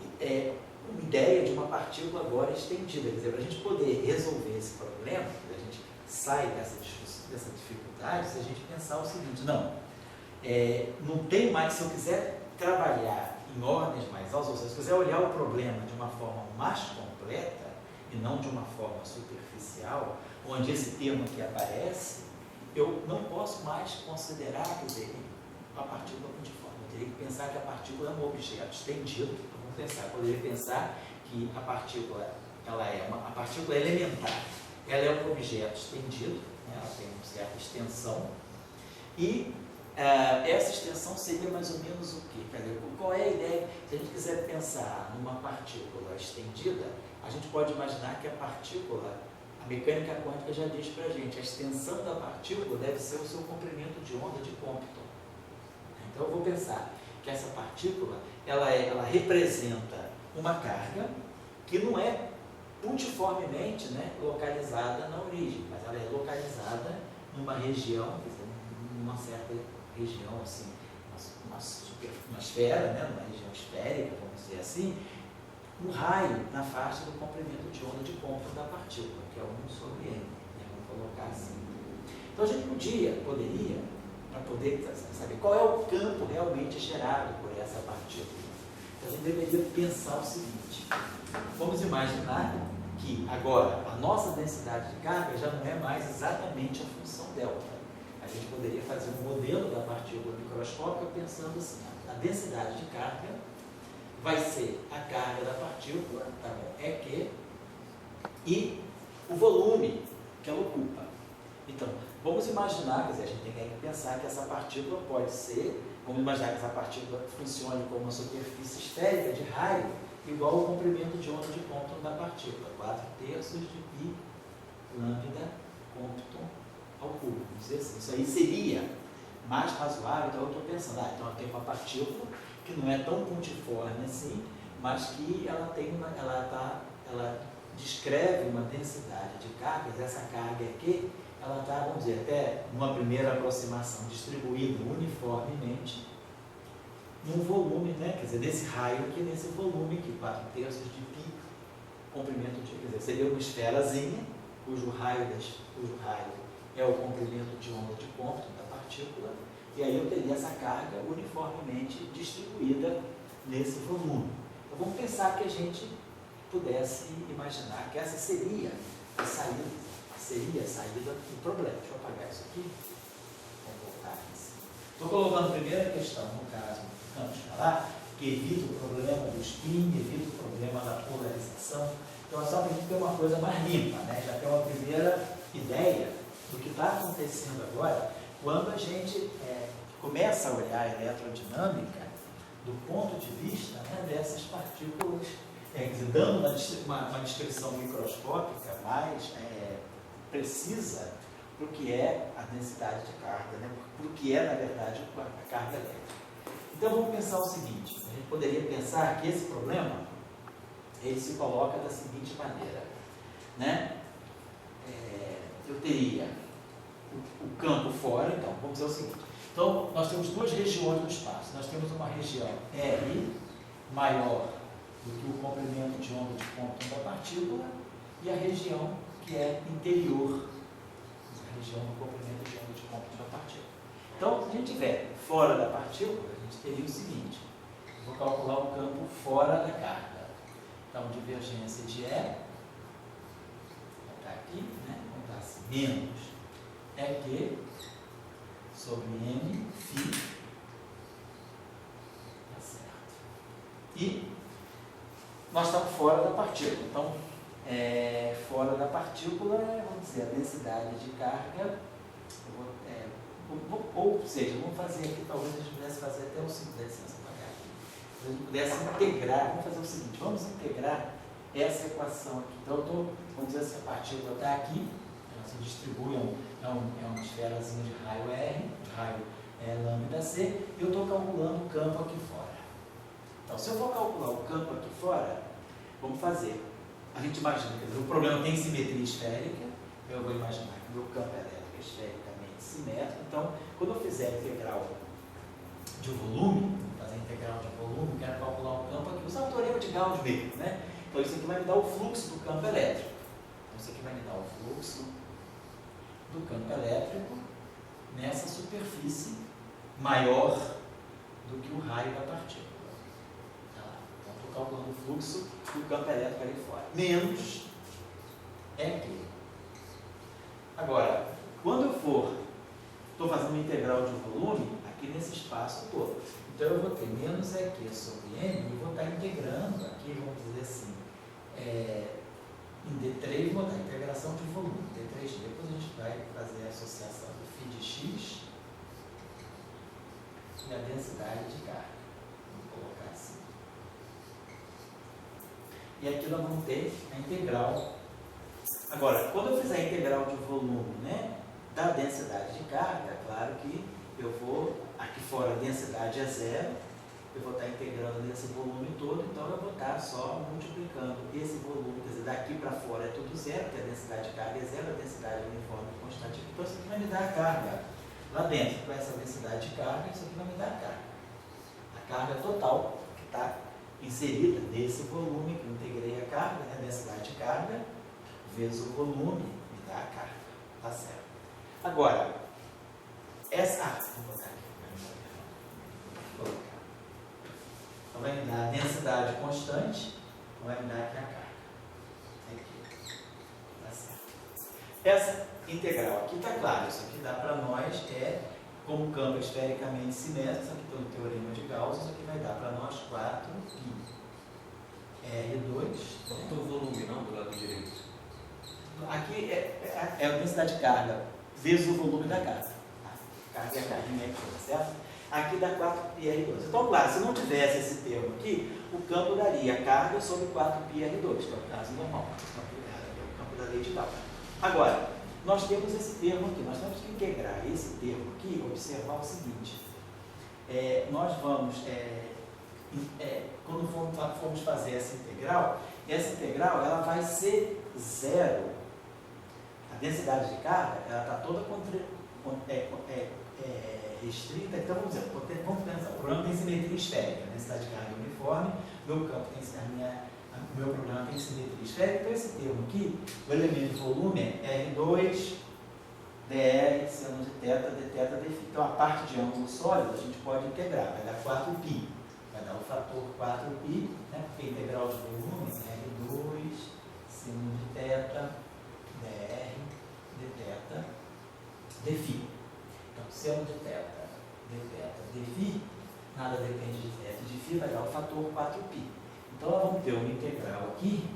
ideia de uma partícula agora estendida. Quer dizer, para a gente poder resolver esse problema, a gente sai dessa dificuldade, se a gente pensar o seguinte, não tem mais, se eu quiser trabalhar em ordens mais altas, ou seja, se eu quiser olhar o problema de uma forma mais completa e não de uma forma superficial, onde esse termo aqui aparece, eu não posso mais considerar, quer dizer, a partícula puntiforme. Eu teria que pensar que a partícula é um objeto estendido. Eu poderia pensar que a partícula a partícula elementar, ela é um objeto estendido, né? Ela tem uma certa extensão, e essa extensão seria mais ou menos o quê? Quer dizer, qual é a ideia? Se a gente quiser pensar numa partícula estendida, a gente pode imaginar que a partícula, a mecânica quântica já diz para a gente, a extensão da partícula deve ser o seu comprimento de onda de Compton. Então eu vou pensar que essa partícula, ela representa uma carga que não é puntiformemente, né, localizada na origem, mas ela é localizada numa região, quer dizer, numa certa região, assim, uma esfera, né, uma região esférica, vamos dizer assim, um raio na faixa do comprimento de onda de Compton da partícula, que é 1 sobre m. Vamos colocar assim. Então a gente poderia, para poder saber qual é o campo realmente gerado por essa partícula, então a gente deveria pensar o seguinte: vamos imaginar que agora a nossa densidade de carga já não é mais exatamente a função delta. A gente poderia fazer um modelo da partícula microscópica pensando assim: a densidade de carga vai ser a carga da partícula, tá bom, EQ, e o volume que ela ocupa. Então, vamos imaginar, quer dizer, a gente tem que pensar que essa partícula pode ser, vamos imaginar que essa partícula funcione como uma superfície esférica de raio igual ao comprimento de onda de Compton da partícula, 4/3 de π lambda Compton ao cubo. Vamos dizer assim, isso aí seria mais razoável. Então eu estou pensando, então eu tenho uma partícula que não é tão pontiforme assim, mas que ela descreve uma densidade de cargas. Essa carga aqui, ela está, vamos dizer, até numa primeira aproximação, distribuída uniformemente num volume, né? Quer dizer, nesse raio aqui, nesse volume aqui, 4/3 de π, comprimento de, quer dizer, seria uma esferazinha, cujo raio é o comprimento de onda de Compton da partícula, e aí eu teria essa carga uniformemente distribuída nesse volume. Então vamos pensar que a gente pudesse imaginar que essa seria a saída do problema. Deixa eu apagar isso aqui. Vamos voltar aqui em cima. Estou colocando a primeira questão, no caso do campo escalar, que evita o problema do spin, evita o problema da polarização. Então é só para a gente ter uma coisa mais limpa, né? Já ter uma primeira ideia do que está acontecendo agora, quando a gente começa a olhar a eletrodinâmica do ponto de vista, né, dessas partículas, quer dizer, dando uma descrição microscópica mais precisa para o que é a densidade de carga, né, para o que é, na verdade, a carga elétrica. Então vamos pensar o seguinte: a gente poderia pensar que esse problema ele se coloca da seguinte maneira, né? Eu teria o campo fora, então, vamos dizer o seguinte. Então, nós temos duas regiões no espaço. Nós temos uma região R maior do que o comprimento de onda de Compton da partícula e a região que é interior, a região do comprimento de onda de Compton da partícula. Então, se a gente estiver fora da partícula, a gente teria o seguinte: vou calcular o campo fora da carga. Então, divergência de E, está aqui, né? Vamos botar assim, menos EQ sobre M, φ, tá certo. E nós estamos fora da partícula. Então, fora da partícula, vamos dizer, a densidade de carga, ou seja, vamos fazer aqui, talvez a gente pudesse fazer até o 5 da licença para cá. Se a gente pudesse integrar, vamos fazer o seguinte: vamos integrar essa equação aqui. Então, vamos dizer assim, a partícula está aqui, ela se distribui, é uma esferazinha de raio R, de raio lambda C, e eu estou calculando o campo aqui fora. Então, se eu for calcular o campo aqui fora, vamos fazer. A gente imagina, quer dizer, o problema tem simetria esférica, eu vou imaginar que o meu campo elétrico é esfericamente simétrico. Então, quando eu fizer a integral de volume, quero calcular o campo aqui, usar o teorema de Gauss mesmo, né? Então, isso aqui vai me dar o fluxo do campo elétrico. Então, isso aqui vai me dar o fluxo do campo elétrico nessa superfície maior do que o raio da partícula. Então, estou calculando o fluxo do campo elétrico ali fora. Menos EQ. Agora, quando eu estou fazendo uma integral de volume aqui nesse espaço todo. Então, eu vou ter menos EQ sobre M e vou estar integrando aqui, vamos dizer assim, em D3, vou dar integração de volume, D3, depois a gente vai fazer a associação do φ de x e a densidade de carga. Vamos colocar assim. E aqui nós vamos ter a integral. Agora, quando eu fizer a integral de volume, né, da densidade de carga, é claro que eu vou, aqui fora a densidade é zero, eu vou estar integrando nesse volume todo, então eu vou estar só multiplicando esse volume, quer dizer, daqui para fora é tudo zero, porque a densidade de carga é zero, a densidade uniforme constante. Então isso aqui vai me dar a carga lá dentro, com essa densidade de carga, isso aqui vai me dar a carga. carga total que está inserida nesse volume que eu integrei a carga, né? Densidade de carga vezes o volume me dá a carga. Tá certo. Agora, vou botar aqui. Vou colocar. Então vai me dar a densidade constante, então vai me dar aqui a carga. Aqui. Tá certo. Essa integral aqui está claro, isso aqui dá para nós, como o campo é esfericamente simétrico, isso aqui pelo teorema de Gauss, isso aqui vai dar para nós 4π R2. Faltou o volume, não, do lado direito. Aqui é a densidade de carga vezes o volume da carga. Carga é a carga média, certo? Aqui dá 4πr2. Então, claro, se não tivesse esse termo aqui, o campo daria carga sobre 4πr2, que é o caso normal, o campo da lei de Gauss. Agora, nós temos esse termo aqui, nós temos que integrar esse termo aqui e observar o seguinte. Nós vamos, quando formos fazer essa integral ela vai ser zero. A densidade de carga ela está toda restrita. Então, vamos pensar, o problema tem simetria esférica, a densidade de carga é uniforme, meu campo o meu programa tem simetria esférica. Então, esse termo aqui, o elemento de volume é R2, dr, seno de θ, dθ, dφ. Então, a parte de ângulo sólido a gente pode integrar, vai dar 4π, vai dar o fator 4π, né? Porque a integral de volume é R2, seno de θ, dr, dθ, dφ. Então, seno de θ, dθ, dφ, nada depende de θ e de φ, vai dar o fator 4π. Então, nós vamos ter uma integral aqui,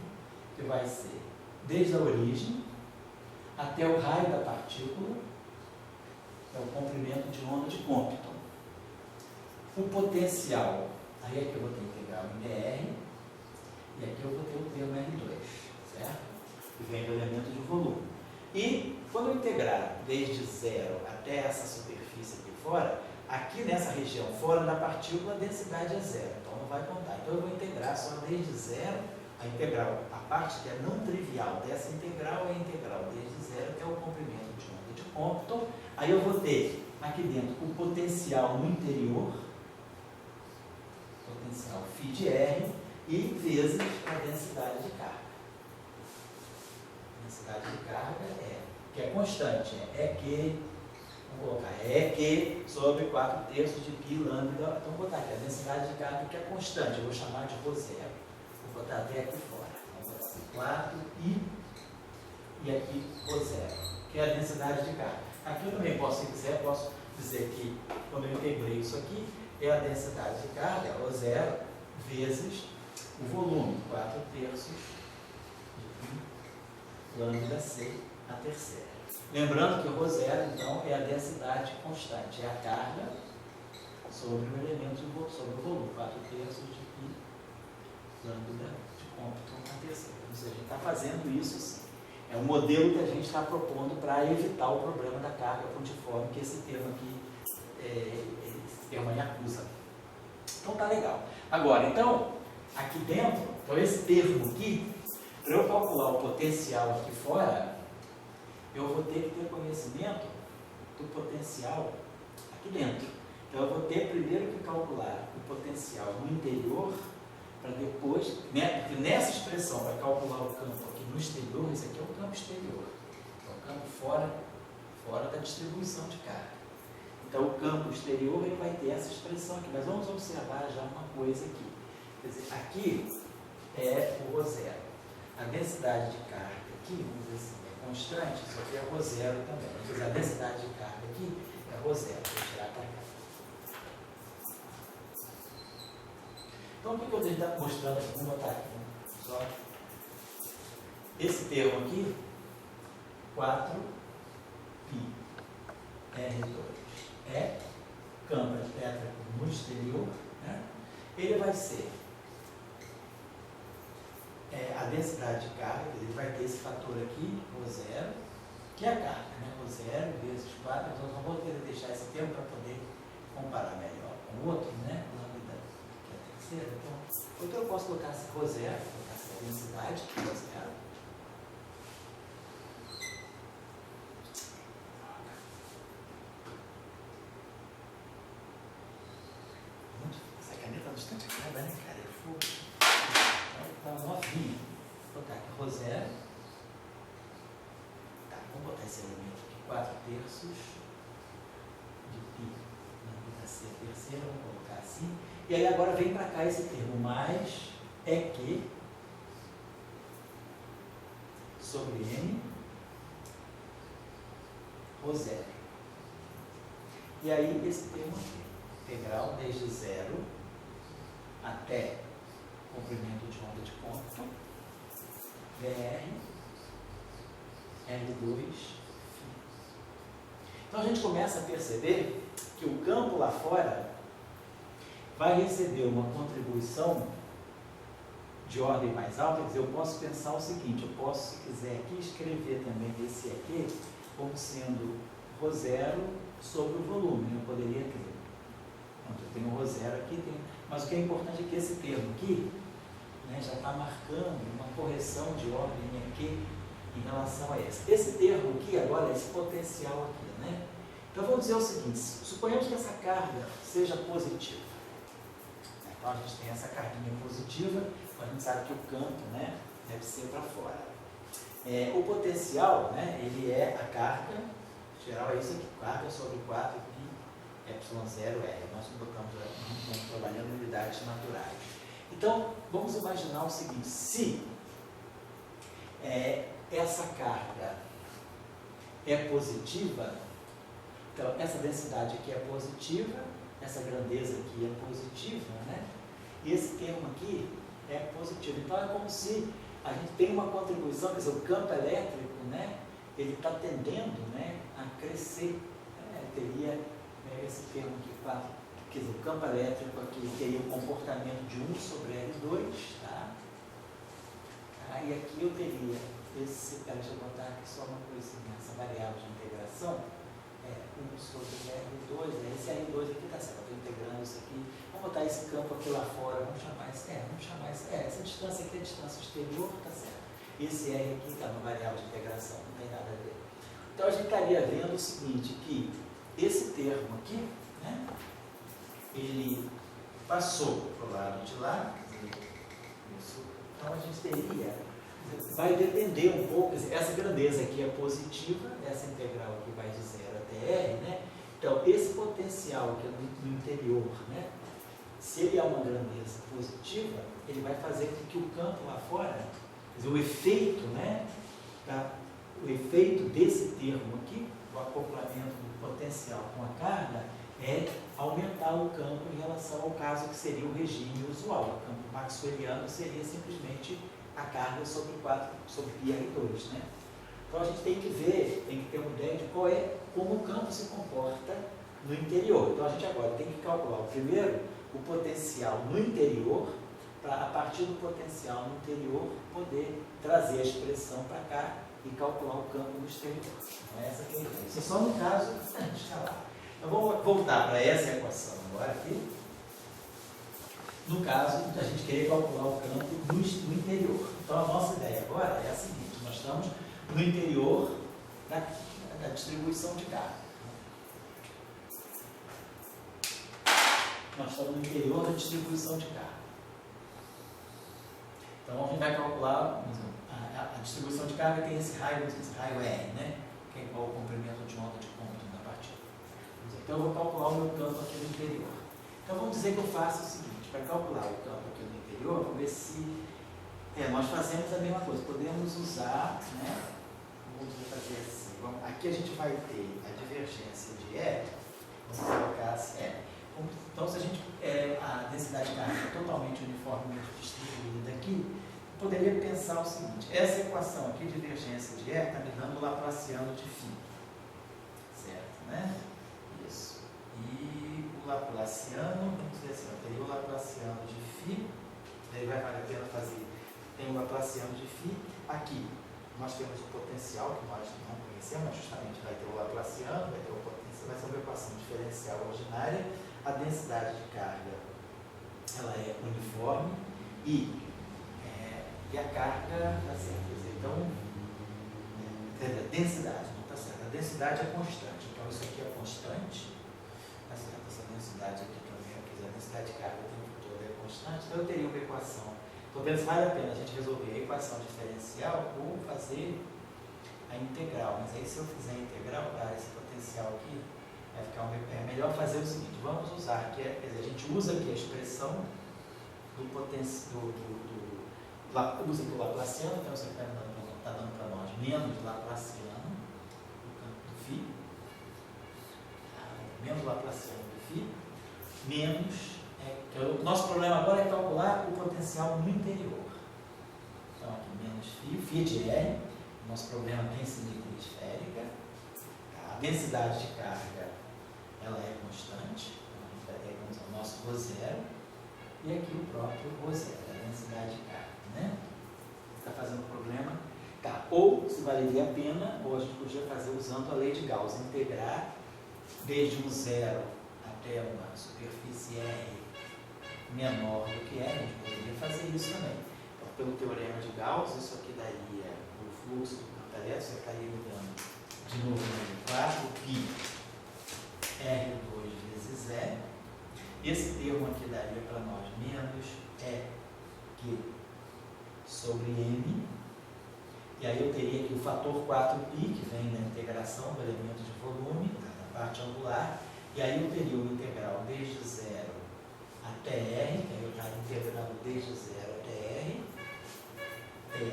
que vai ser desde a origem até o raio da partícula, é o comprimento de onda de Compton. O potencial, aí aqui eu vou ter integral em dr, e aqui eu vou ter o termo R2, certo? Que vem do elemento de volume. E quando eu integrar desde zero até essa superfície aqui fora, aqui nessa região fora da partícula a densidade é zero, então não vai contar. Então eu vou integrar só desde zero, a integral, a parte que é não trivial dessa integral é a integral desde zero até o comprimento de onda de Compton. Aí eu vou ter aqui dentro o potencial no interior, potencial φ de R, e vezes a densidade de carga. A densidade de carga que é constante, vamos colocar, que sobre 4/3 de π lambda. Então vou botar aqui a densidade de carga que é constante, eu vou chamar de ρ0. Vou botar até aqui fora. Vamos botar 4π e aqui ρ0, que é a densidade de carga. Aqui eu também posso, se quiser, posso dizer que quando eu integrei isso aqui, é a densidade de carga, ρ0, vezes o volume, 4/3 de π lambda c a terceira. Lembrando que o ρ0, então, é a densidade constante, é a carga sobre o elemento, sobre o volume, 4/3 de π lambda de Compton a terceira. Ou seja, a gente está fazendo isso assim. É um modelo que a gente está propondo para evitar o problema da carga pontiforme, que esse termo aqui, esse termo aí acusa. Então tá legal. Agora, então, aqui dentro, então esse termo aqui, para eu calcular o potencial aqui fora, eu vou ter que ter conhecimento do potencial aqui dentro. Então eu vou ter primeiro que calcular o potencial no interior, para depois, né, porque nessa expressão, para calcular o campo aqui no exterior, esse aqui é o campo exterior, é o campo fora da distribuição de carga. Então o campo exterior ele vai ter essa expressão aqui, mas vamos observar já uma coisa aqui. Quer dizer, aqui é o ρ0. A densidade de carga aqui, vamos dizer assim, é constante, isso aqui é ρ0 também. Quer dizer, a densidade de carga aqui é ρ0, vou tirar para cá. Então, o que eu estou mostrando aqui? Vamos botar aqui, né? Só esse termo aqui, 4π R2, é campo elétrico no exterior, né? Ele vai ser a densidade de carga, ele vai ter esse fator aqui, ρ0, que é a carga, né? ρ0 vezes 4, então eu vou querer deixar esse termo para poder comparar melhor com o outro, né? Então eu posso colocar esse ρ0, colocar essa densidade, ρ0. Essa aqui é nada, né, cara? É fogo. Então, tá novinho. Vou botar aqui Rosero. Tá, vamos botar esse elemento aqui. 4/3 de π na vida C terceira. Vamos colocar assim. E aí agora vem para cá esse termo mais é que sobre n Rosero. E aí esse termo aqui, integral desde 0 até comprimento de onda de ponto, VR, L2, φ. Então a gente começa a perceber que o campo lá fora vai receber uma contribuição de ordem mais alta. Quer dizer, eu posso pensar o seguinte, eu posso, se quiser aqui, escrever também esse aqui como sendo Rho0 sobre o volume. Eu poderia ter. Pronto, eu tenho um Rho0 aqui, mas o que é importante é que esse termo aqui, né, já está marcando uma correção de ordem aqui em relação a esse. Esse termo aqui agora é esse potencial aqui, né? Então vamos dizer o seguinte, suponhamos que essa carga seja positiva. Então a gente tem essa carguinha positiva, então a gente sabe que o campo, né, deve ser para fora. O potencial, né, ele é a carga, em geral é isso aqui, carga sobre 4 π ε0r. Nós estamos trabalhando em unidades naturais. Então, vamos imaginar o seguinte, se essa carga é positiva, então essa densidade aqui é positiva, essa grandeza aqui é positiva, né? E esse termo aqui é positivo. Então é como se a gente tem uma contribuição, quer dizer, o campo elétrico, né, ele está tendendo, né, a crescer. Teria esse termo aqui, quer dizer, o campo elétrico aqui teria o comportamento de 1 sobre L2, tá? E aqui eu teria esse, deixa eu botar aqui só uma coisinha, essa variável de integração, 1 sobre L2, esse L2 aqui está certo, eu estou integrando isso aqui, vamos botar esse campo aqui lá fora, vamos chamar esse, essa distância aqui é a distância exterior, está certo. Esse R aqui está no variável de integração, não tem nada a ver. Então a gente estaria vendo o seguinte, que esse termo aqui, né, ele passou para o lado de lá, isso, então a gente teria, vai depender um pouco, essa grandeza aqui é positiva, essa integral aqui vai de 0 até R, né? Então esse potencial que é no interior, né, se ele é uma grandeza positiva, ele vai fazer com que o campo lá fora, quer dizer, o efeito, né, o efeito desse termo aqui, o acoplamento do potencial com a carga, é aumentar o campo em relação ao caso que seria o regime usual. O campo maxwelliano seria simplesmente a carga sobre 4 sobre πr2, né? Então a gente tem que ver, tem que ter uma ideia de como o campo se comporta no interior. Então a gente agora tem que calcular primeiro o potencial no interior, para a partir do potencial no interior poder trazer a expressão para cá e calcular o campo no exterior. Então essa que é a ideia. Isso é só no caso escalar. Então vamos voltar para essa equação agora aqui. No caso, a gente querer calcular o campo no interior. Então a nossa ideia agora é a seguinte, nós estamos no interior da distribuição de carga. Nós estamos no interior da distribuição de carga. Então a gente vai calcular, a distribuição de carga tem esse raio R, né? Que é igual ao comprimento de onda de ponto na partida. Então eu vou calcular o meu campo aqui no interior. Então vamos dizer que eu faço o seguinte, para calcular o campo aqui no interior, vamos ver se nós fazemos a mesma coisa, podemos usar, né? Vamos fazer assim, aqui a gente vai ter a divergência de E, vamos colocar assim, então se a gente, a densidade de carga é totalmente uniformemente distribuída aqui, poderia pensar o seguinte, essa equação aqui, divergência de E, está me dando o laplaciano de φ, certo, né? Isso. E o laplaciano, vamos dizer assim, eu teria o laplaciano de φ, aí vai valer a pena fazer, tem o laplaciano de φ, aqui nós temos o potencial, que nós não conhecemos, justamente vai ter o laplaciano, vai ter o potencial, vai ser uma equação diferencial ordinária, a densidade de carga, ela é uniforme e a carga está certa, então, a densidade, não está certa, a densidade é constante, então isso aqui é constante, está certo, essa densidade aqui também, quer dizer, a densidade de carga o tempo todo é constante, constante, então eu teria uma equação. Estou vendo se vale a pena a gente resolver a equação diferencial ou fazer a integral. Mas aí se eu fizer a integral, cara, esse potencial aqui vai ficar melhor fazer o seguinte, vamos usar, quer dizer, a gente usa aqui a expressão do potencial, usa aqui o Laplaciano, então você está dando para nós menos Laplaciano do campo do φ, menos Laplaciano do φ, menos, que o nosso problema agora é calcular o potencial no interior. Então aqui menos φ de R, nosso problema tem simetria esférica, a densidade de carga ela é constante, então pegamos o nosso ρ0 e aqui o próprio ρ0, a densidade de carga, né? Está fazendo problema? Tá. Ou, se valeria a pena, ou a gente podia fazer usando a lei de Gauss, integrar desde um zero até uma superfície R menor do que R, a gente poderia fazer isso também. Então, pelo teorema de Gauss, isso aqui daria o fluxo do campo elétrico, você estaria me dando de novo 4π R2 vezes E. Esse termo aqui daria para nós menos EQ sobre M. E aí eu teria aqui o fator 4π, que vem da integração do elemento de volume, da parte angular. E aí eu teria o integral desde 0 até R, que aí eu estaria integrando desde 0 até R, dr,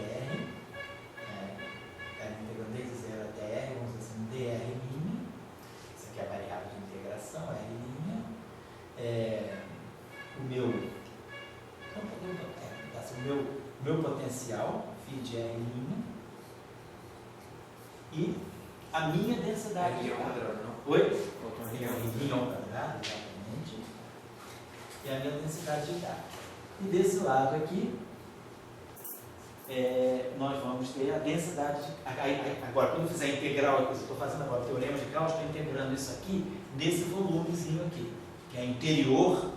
estaria integrando desde 0 até R, vamos dizer assim, dr', isso aqui é a variável de integração, R', o meu potencial, φ de R', e a minha densidade de carga. Oi? R' ao quadrado, exatamente. E a minha densidade de carga. E desse lado aqui, nós vamos ter a densidade de... Agora, quando eu fizer a integral, eu estou fazendo agora o teorema de Gauss, estou integrando isso aqui nesse volumezinho aqui, que é interior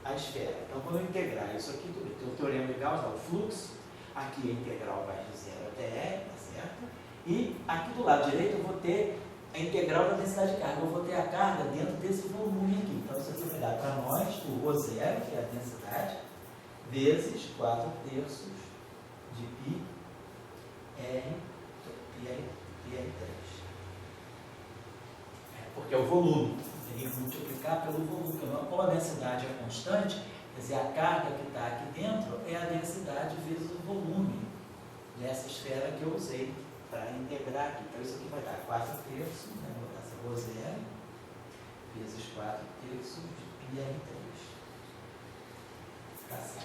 à esfera. Então, quando eu integrar isso aqui, o teorema de Gauss dá o fluxo, aqui a integral vai de 0 até R, tá certo? E aqui do lado direito eu vou ter a integral da densidade de carga, eu vou ter a carga dentro desse volume aqui. Então, isso aqui vai dar para nós o ρ0, que é a densidade, vezes 4 terços de π R3. Porque é o volume, teria que multiplicar pelo volume, porque como a densidade é constante, quer dizer, a carga que está aqui dentro é a densidade vezes o volume dessa esfera que eu usei para integrar aqui. Então isso aqui vai dar 4 terços, né? Vou botar essa ρ0 vezes 4 terços de π R3.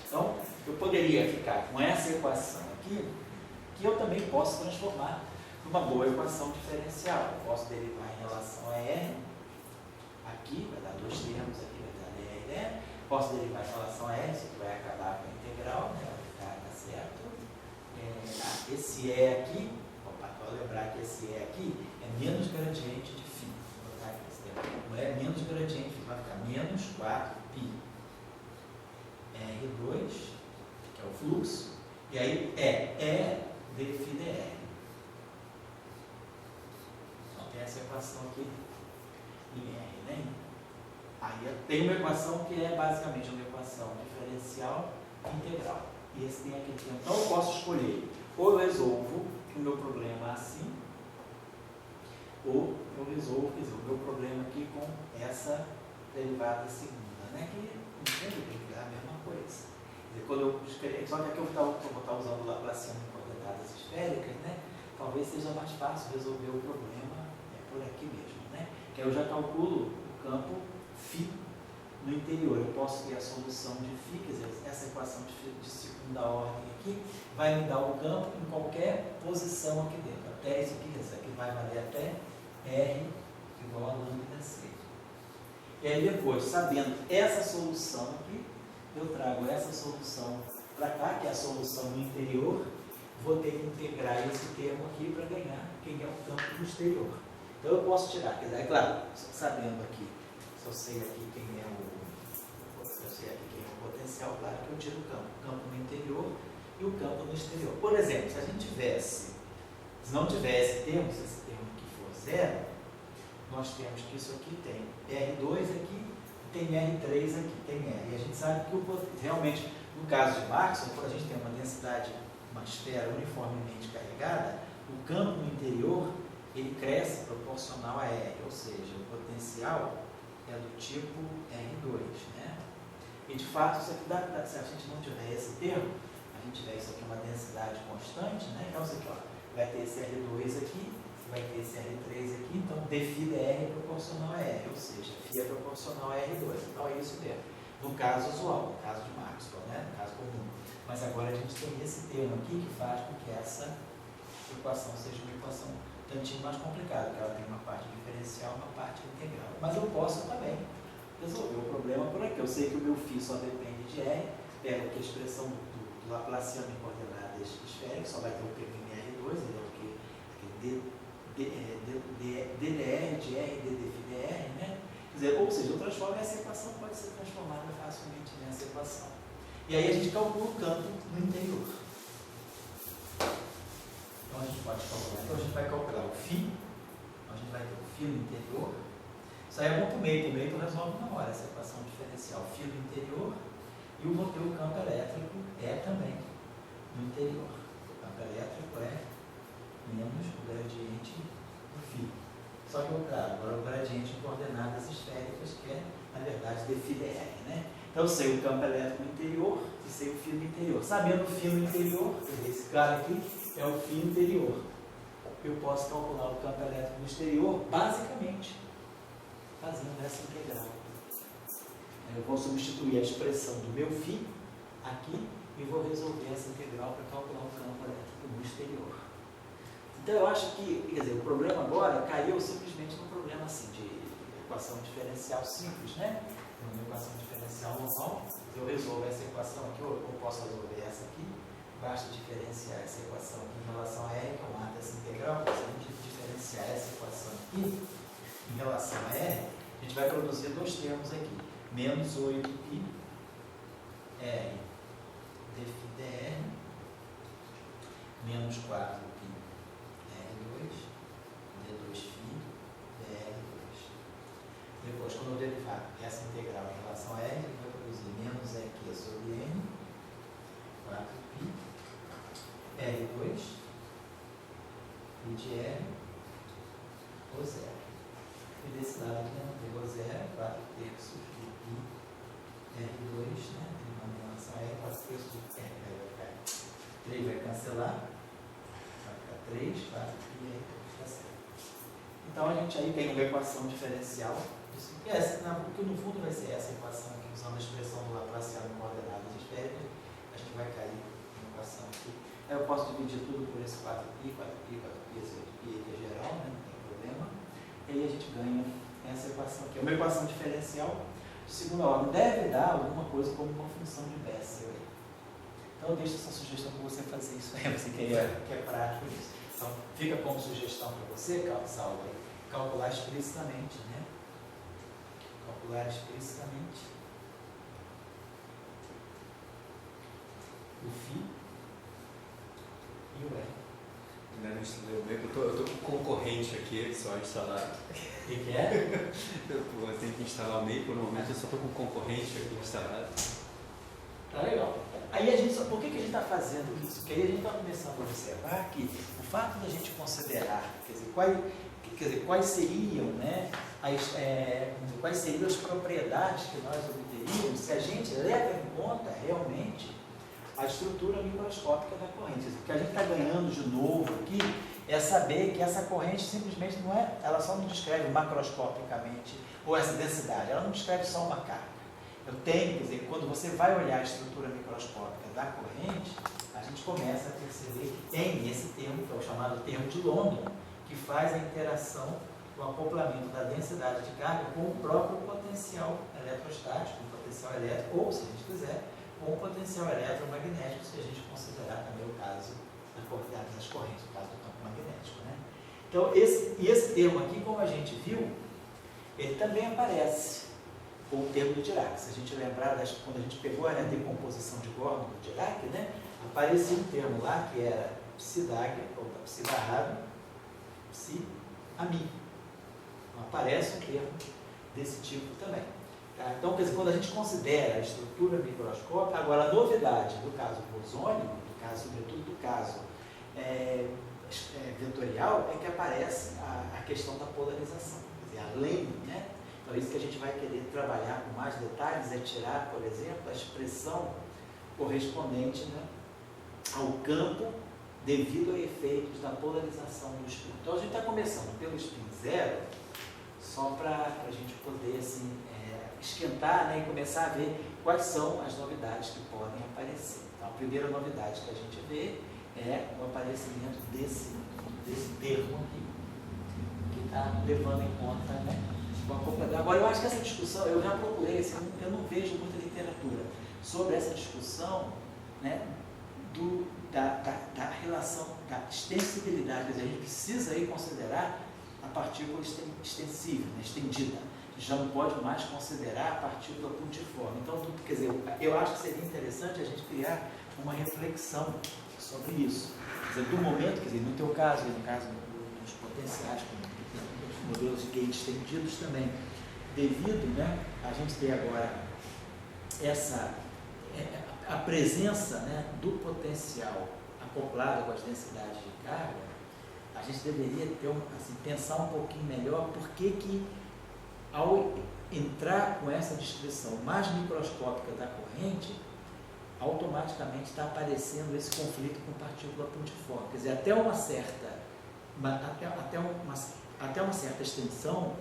Então, eu poderia ficar com essa equação aqui, que eu também posso transformar numa boa equação diferencial. Eu posso derivar em relação a R, aqui, vai dar dois termos, aqui vai dar dr. Posso derivar em relação a R, isso aqui vai acabar com a integral, né? Vai ficar, tá certo? Esse E aqui, vou lembrar que esse E aqui é menos gradiente de φ. Vou botar aqui esse termo. Não é menos gradiente de φ, vai ficar menos 4π R2, que é o fluxo, e aí é dφ dr. Então tem essa equação aqui em R, né? Aí tem uma equação que é basicamente uma equação diferencial integral. E esse tem aqui. Então eu posso escolher, ou eu resolvo o meu problema assim, ou eu resolvo o meu problema aqui com essa derivada segunda, né? Que tem que dar a mesma coisa. Quando eu escrever, só que aqui eu vou estar usando o Laplaciano com coordenadas esféricas, né? Talvez seja mais fácil resolver o problema por aqui mesmo, né? Que eu já calculo o campo φ no interior. Eu posso ter a solução de φ, quer dizer, essa equação de segunda ordem aqui vai me dar o campo em qualquer posição aqui dentro. Até isso aqui vai valer até R igual a lambda C. E aí depois, sabendo essa solução aqui, eu trago essa solução para cá, que é a solução no interior, vou ter que integrar esse termo aqui para ganhar quem é o campo no exterior. Então eu posso tirar, quer dizer, é claro, sabendo aqui, se eu sei aqui quem é o potencial, claro que eu tiro o campo no interior e o campo no exterior. Por exemplo, se a gente se não tivesse termo, se esse termo aqui for zero, nós temos que isso aqui tem R2 aqui tem R3 aqui, tem R. E a gente sabe que realmente, no caso de Maxwell, quando a gente tem uma densidade, uma esfera uniformemente carregada, o campo no interior ele cresce proporcional a R, ou seja, o potencial é do tipo R2, né? E de fato, isso aqui se a gente não tiver esse termo, a gente tiver isso aqui uma densidade constante, né? Então isso aqui, ó, vai ter esse R2 aqui, vai ter esse R3 aqui, então dφ R é proporcional a R, ou seja, φ é proporcional a R2. Então é isso mesmo. No caso usual, no caso de Maxwell, né? No caso comum. Mas agora a gente tem esse termo aqui que faz com que essa equação seja uma equação um tantinho mais complicada, porque ela tem uma parte diferencial e uma parte integral. Mas eu posso também resolver o problema por aqui. Eu sei que o meu φ só depende de R, pego aqui a expressão do Laplaciano em coordenadas esféricas, só vai ter o pequeno R2, ele é o que? DDR de R, dφdr, né? Quer dizer, ou seja, eu transformo essa equação, pode ser transformada facilmente nessa equação. E aí a gente calcula o campo no interior. Então a gente pode calcular. Então a gente vai calcular o φ, então a gente vai ter o φ no interior. Isso aí é bom para o meio tu resolve na hora essa equação diferencial. Φ no interior e o campo elétrico é também no interior. O campo elétrico é menos o gradiente do φ. Só que, claro, agora o gradiente em coordenadas esféricas, que é, na verdade, dφdr, né? Então, eu sei o campo elétrico no interior e sei o φ no interior. Sabendo o φ no interior, esse cara aqui é o φ interior. Eu posso calcular o campo elétrico no exterior, basicamente, fazendo essa integral. Eu vou substituir a expressão do meu φ aqui e vou resolver essa integral para calcular o campo elétrico no exterior. Então, eu acho que, quer dizer, o problema agora caiu simplesmente no problema assim, de equação diferencial simples, né? Uma equação diferencial normal, eu resolvo essa equação aqui, ou eu posso resolver essa aqui, basta diferenciar essa equação aqui em relação a R, que eu mato essa integral, se a gente diferenciar essa equação aqui em relação a R, a gente vai produzir dois termos aqui, menos 8π R dφdr, menos 4π d2φ dr2. Depois, quando eu derivar essa integral em relação a R, ele vai produzir menos EQ sobre N, 4π R2 e de R o zero. E desse lado aqui não tem o zero, 4 terços de π R2, né? Em relação a R, 4 terços de R vai ficar 3 vai cancelar, vai ficar 3, 4π R2. Então a gente aí tem uma equação diferencial, porque no fundo vai ser essa equação aqui, usando a expressão do Laplaciano em coordenadas esféricas, a gente vai cair na equação aqui. Aí eu posso dividir tudo por esse 4π, 8π aqui é geral, né? Não tem problema. E aí a gente ganha essa equação aqui. É uma equação diferencial de segunda ordem. Deve dar alguma coisa como uma função de Bessel. Então eu deixo essa sugestão para você fazer isso aí, você que é prático isso. Então, fica como sugestão para você, Saulo, calcular explicitamente, né? Calcular explicitamente o φ e o R. Ainda não instalei o meu, eu estou com concorrente aqui, só instalado. O que é? Eu tenho que instalar o Maple, normalmente eu só estou com concorrente aqui instalado. Tá legal. Aí a gente, por que a gente está fazendo isso? Porque aí a gente está começando a observar que o fato da gente considerar, quais seriam, né, quais seriam as propriedades que nós obteríamos se a gente leva em conta realmente a estrutura microscópica da corrente. O que a gente está ganhando de novo aqui é saber que essa corrente simplesmente não é, ela só não descreve macroscopicamente, ou essa densidade, ela não descreve só uma carga. Eu tenho, quer dizer, quando você vai olhar a estrutura microscópica da corrente, a gente começa a perceber que tem esse termo, que é o chamado termo de London, que faz a interação, o acoplamento da densidade de carga com o próprio potencial eletrostático, o potencial elétrico, ou, se a gente quiser, com o potencial eletromagnético, se a gente considerar também o caso das correntes, o caso do campo magnético, né? Então, esse termo aqui, como a gente viu, ele também aparece com o termo do Dirac. Se a gente lembrar, quando a gente pegou a decomposição de Gordon do Dirac, né, aparecia um termo lá que era psi-dag, ou psi-barrado, psi-ami. Então, aparece um termo desse tipo também. Tá? Então, quer dizer, quando a gente considera a estrutura microscópica, agora a novidade do caso bosônico, sobretudo do caso vetorial, é que aparece a questão da polarização. Quer dizer, além, né? Então, isso que a gente vai querer trabalhar com mais detalhes é tirar, por exemplo, a expressão correspondente, né, ao campo devido a efeitos da polarização do spin. Então, a gente está começando pelo spin zero, só para a gente poder assim, esquentar, né, e começar a ver quais são as novidades que podem aparecer. Então, a primeira novidade que a gente vê é o aparecimento desse termo aqui, que está levando em conta, né, uma completar. Agora, eu acho que essa discussão, eu já procurei, assim, eu não vejo muita literatura sobre essa discussão, né, da relação, da extensibilidade. Quer dizer, a gente precisa aí considerar a partícula extensível, né, estendida. A gente já não pode mais considerar a partícula pontiforme. Então, quer dizer, eu acho que seria interessante a gente criar uma reflexão sobre isso. Quer dizer, do momento, quer dizer, no teu caso, e no caso dos potenciais, como os modelos de gate estendidos também, devido, né, a gente ter agora a presença, né, do potencial acoplado com as densidades de carga, a gente deveria ter pensar um pouquinho melhor por que ao entrar com essa descrição mais microscópica da corrente, automaticamente está aparecendo esse conflito com partícula pontiforme. Quer dizer, até uma certa extensão,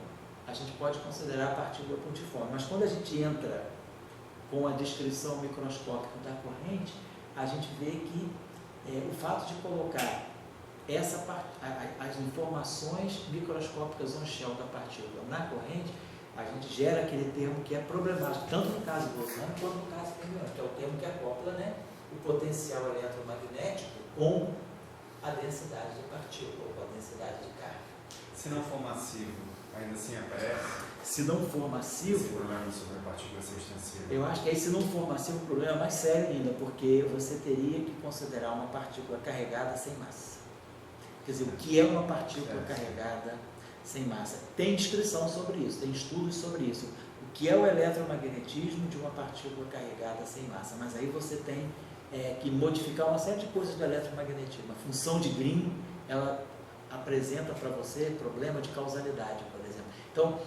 a gente pode considerar a partícula pontiforme. Mas quando a gente entra com a descrição microscópica da corrente, a gente vê que o fato de colocar as informações microscópicas on-shell da partícula na corrente, a gente gera aquele termo que é problemático, tanto no caso bosônico quanto no caso fermiônico, que é o termo que acopla, né, o potencial eletromagnético com a densidade de partícula, com a densidade de carga. Se não for massivo, ainda assim aparece? Se não for massivo... Esse problema sobre a partícula ser extensiva. Eu acho que aí, se não for massivo, o problema é mais sério ainda, porque você teria que considerar uma partícula carregada sem massa. Quer dizer, o que é uma partícula carregada sem massa? Tem descrição sobre isso, tem estudos sobre isso. O que é o eletromagnetismo de uma partícula carregada sem massa? Mas aí você tem que modificar uma série de coisas do eletromagnetismo. A função de Green, ela apresenta para você problema de causalidade, por exemplo. Então,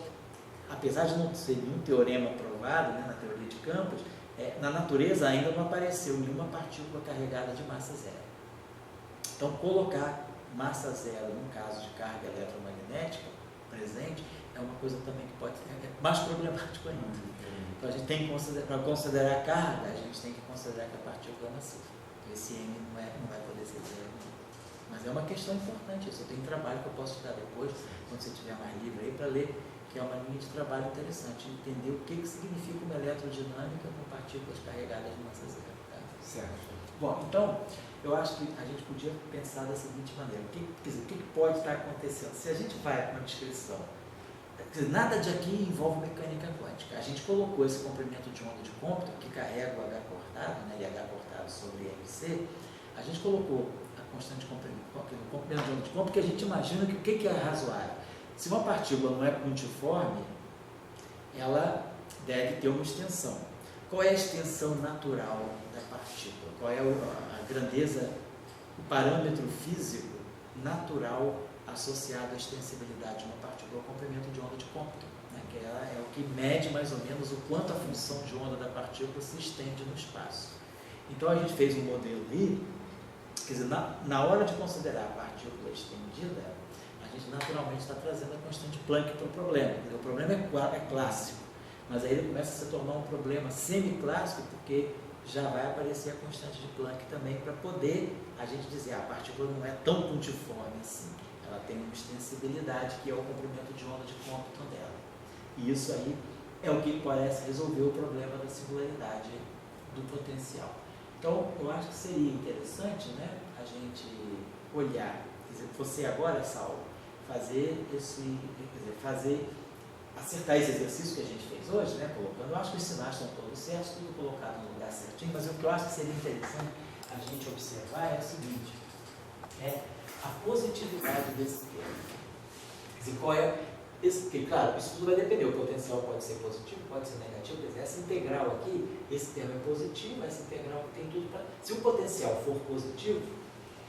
apesar de não ser nenhum teorema provado, né, na teoria de campos, na natureza ainda não apareceu nenhuma partícula carregada de massa zero. Então, colocar massa zero num caso de carga eletromagnética presente é uma coisa também que pode ser mais problemático ainda. Então, a gente tem que para considerar a carga, a gente tem que considerar que a partícula é massiva. Esse M não vai poder ser zero. Mas é uma questão importante isso. Eu tenho um trabalho que eu posso te dar depois, quando você estiver mais livre aí, para ler, que é uma linha de trabalho interessante, entender o que significa uma eletrodinâmica com partículas carregadas de massa zero. Tá? Certo. Bom, então, eu acho que a gente podia pensar da seguinte maneira, quer dizer, o que pode estar acontecendo? Se a gente vai para uma descrição, quer dizer, nada de aqui envolve mecânica quântica. A gente colocou esse comprimento de onda de Compton, que carrega o H cortado, né, e H cortado sobre MC, a gente colocou a constante de comprimento de onda de Compton, porque a gente imagina que o que é razoável? Se uma partícula não é pontiforme, ela deve ter uma extensão. Qual é a extensão natural da partícula? Qual é a grandeza, o parâmetro físico natural associado à extensibilidade de uma partícula, ao comprimento de onda de Compton, né? Que é o que mede mais ou menos o quanto a função de onda da partícula se estende no espaço. Então a gente fez um modelo ali, quer dizer, na hora de considerar a partícula estendida, a gente naturalmente está trazendo a constante Planck para o problema. O problema é clássico, mas aí ele começa a se tornar um problema semi-clássico, porque já vai aparecer a constante de Planck também, para poder a gente dizer a partícula não é tão pontiforme assim, ela tem uma extensibilidade que é o comprimento de onda de Compton dela. E isso aí é o que parece resolver o problema da singularidade do potencial. Então, eu acho que seria interessante, né, a gente olhar, quer dizer, você agora, Saulo, acertar esse exercício que a gente fez hoje, né, colocando, eu acho que os sinais estão todos certos, tudo colocado no lugar certinho, mas o que eu acho que seria interessante a gente observar é o seguinte, a positividade desse termo. Quer dizer, Porque, claro, isso tudo vai depender, o potencial pode ser positivo, pode ser negativo, quer dizer, essa integral aqui, esse termo é positivo, essa integral tem tudo para... Se o potencial for positivo,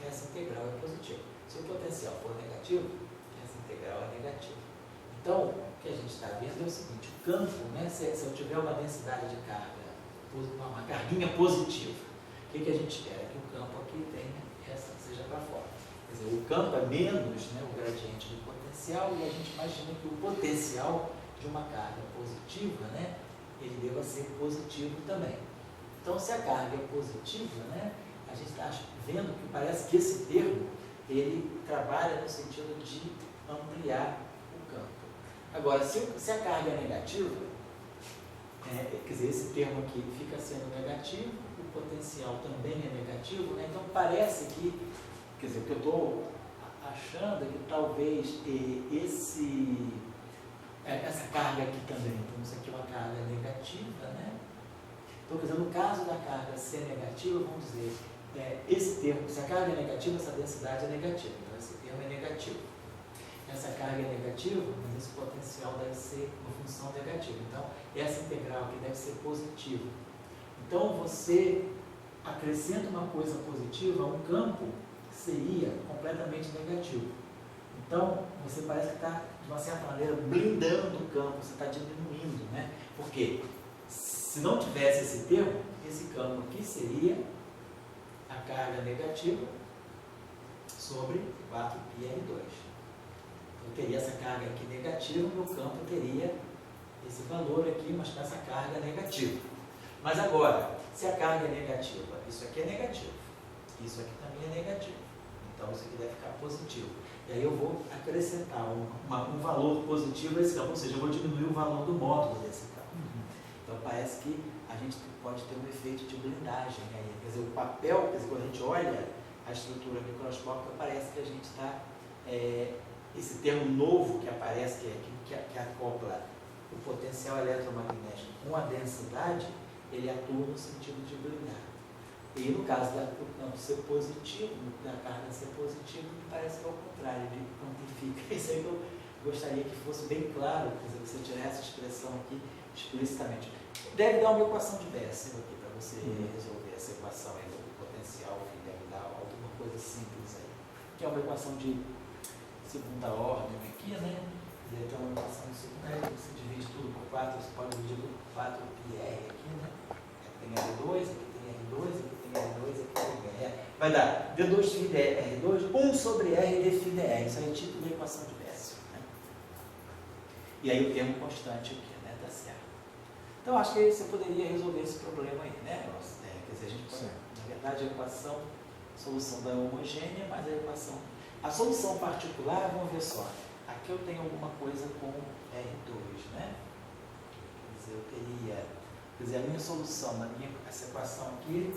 essa integral é positiva. Se o potencial for negativo, essa integral é negativa. Então, o que a gente está vendo é o seguinte, o campo, né, se eu tiver uma densidade de carga, uma carguinha positiva, o que a gente quer? É que o campo aqui tenha essa, seja para fora. Quer dizer, o campo é menos, né, o gradiente do potencial, e a gente imagina que o potencial de uma carga positiva, né, ele deva ser positivo também. Então, se a carga é positiva, né, a gente está vendo que parece que esse termo, ele trabalha no sentido de ampliar o campo. Agora, se a carga é negativa, quer dizer, esse termo aqui fica sendo negativo, o potencial também é negativo, né, então parece que, quer dizer, o que eu estou achando é que talvez essa carga aqui também, então isso aqui é uma carga negativa, né? Então, quer dizer, no caso da carga ser negativa, vamos dizer, esse termo, se a carga é negativa, essa densidade é negativa, então esse termo é negativo. Essa carga é negativa, mas esse potencial deve ser uma função negativa. Então, essa integral aqui deve ser positiva. Então, você acrescenta uma coisa positiva a um campo que seria completamente negativo. Então, você parece que está, de uma certa maneira, blindando o campo, você está diminuindo, né? Porque se não tivesse esse termo, esse campo aqui seria a carga negativa sobre 4πr2. Eu teria essa carga aqui negativa, o meu campo teria esse valor aqui, mas com essa carga negativa. Mas agora, se a carga é negativa, isso aqui é negativo, isso aqui também é negativo. Então, isso aqui deve ficar positivo. E aí eu vou acrescentar um valor positivo a esse campo, ou seja, eu vou diminuir o valor do módulo desse campo. Então, parece que a gente pode ter um efeito de blindagem aí. Quer dizer, o papel, quer dizer, quando a gente olha a estrutura microscópica, parece que a gente está... esse termo novo que aparece, que acopla o potencial eletromagnético com a densidade, ele atua no sentido de blindar. E no caso do campo ser positivo, da carga ser positiva, parece que é o contrário, ele amplifica. Isso aí que eu gostaria que fosse bem claro, quer dizer, que você tirar essa expressão aqui explicitamente. Deve dar uma equação de Bessel aqui para você resolver essa equação aí do potencial, deve dar alguma coisa simples aí. Que é uma equação de segunda ordem aqui, né? Então, uma equação de segunda ordem, você divide tudo por 4, você pode dividir por 4πr aqui, né? Tem R2, aqui tem R2, aqui tem R2, aqui tem R. Vai dar D2φ R2, 1 sobre R dφ dr. Isso aí é tipo de equação de Bessel, né? E aí o termo constante aqui, né? Tá certo. Então, acho que você poderia resolver esse problema aí, né? Quer dizer, a gente pode, na verdade, a equação, a solução da homogênea, mas a solução particular, vamos ver só. Aqui eu tenho alguma coisa com R2, né? Quer dizer, eu teria... Quer dizer, a minha solução, essa equação aqui,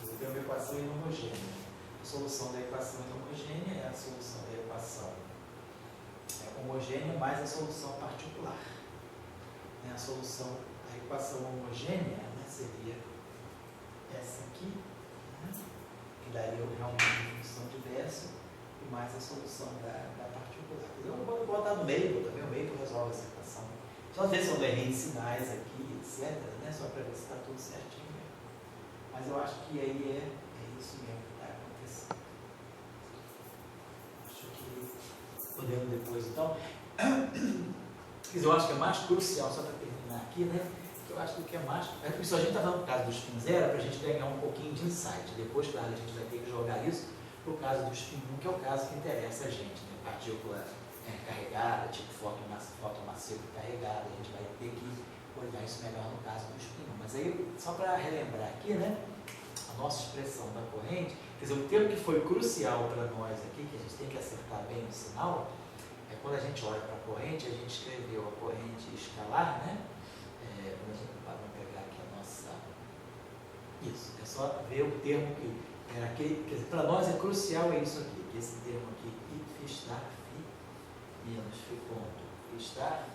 eu tenho uma equação inhomogênea. A solução da equação inhomogênea é a solução da equação homogênea mais a solução particular. A equação homogênea, né, seria essa aqui, né, que daria realmente a função de Bessel, e mais a solução da particular. Eu vou botar no meio, também o meio que resolve essa equação. Só às vezes eu errei de sinais aqui, etc., né, só para ver se está tudo certinho mesmo. Mas eu acho que aí é isso mesmo que está acontecendo. Acho que podemos depois, então. Eu acho que é mais crucial, só para terminar aqui, né? Que eu acho que é mais. Isso a gente está falando do caso do spin zero para a gente ganhar um pouquinho de insight. Depois, claro, a gente vai ter que jogar isso para o caso do spin 1, que é o caso que interessa a gente, né? Partícula carregada, tipo fotomassivo carregada, a gente vai ter que olhar isso melhor no caso do spin 1. Mas aí, só para relembrar aqui, né? A nossa expressão da corrente, quer dizer, o termo que foi crucial para nós aqui, que a gente tem que acertar bem o sinal, é quando a gente olha para a corrente, a gente escreveu a corrente escalar, né? Vamos pegar aqui a nossa... Isso, é só ver o termo que era aquele, quer dizer, para nós é crucial é isso aqui, que esse termo aqui, φ star, φ menos φ ponto, φ star,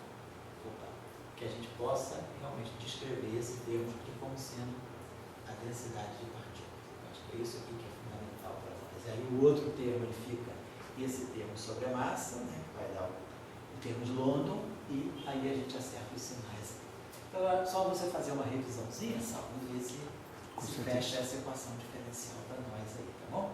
que a gente possa realmente descrever esse termo aqui como sendo a densidade de partículas. Acho que é isso aqui que é fundamental para nós. Aí o outro termo ele fica esse termo sobre a massa, né, que vai dar o termos de London, e aí a gente acerta os sinais. Então é só você fazer uma revisãozinha, Saulo, e ver se fecha essa equação diferencial para nós aí, tá bom?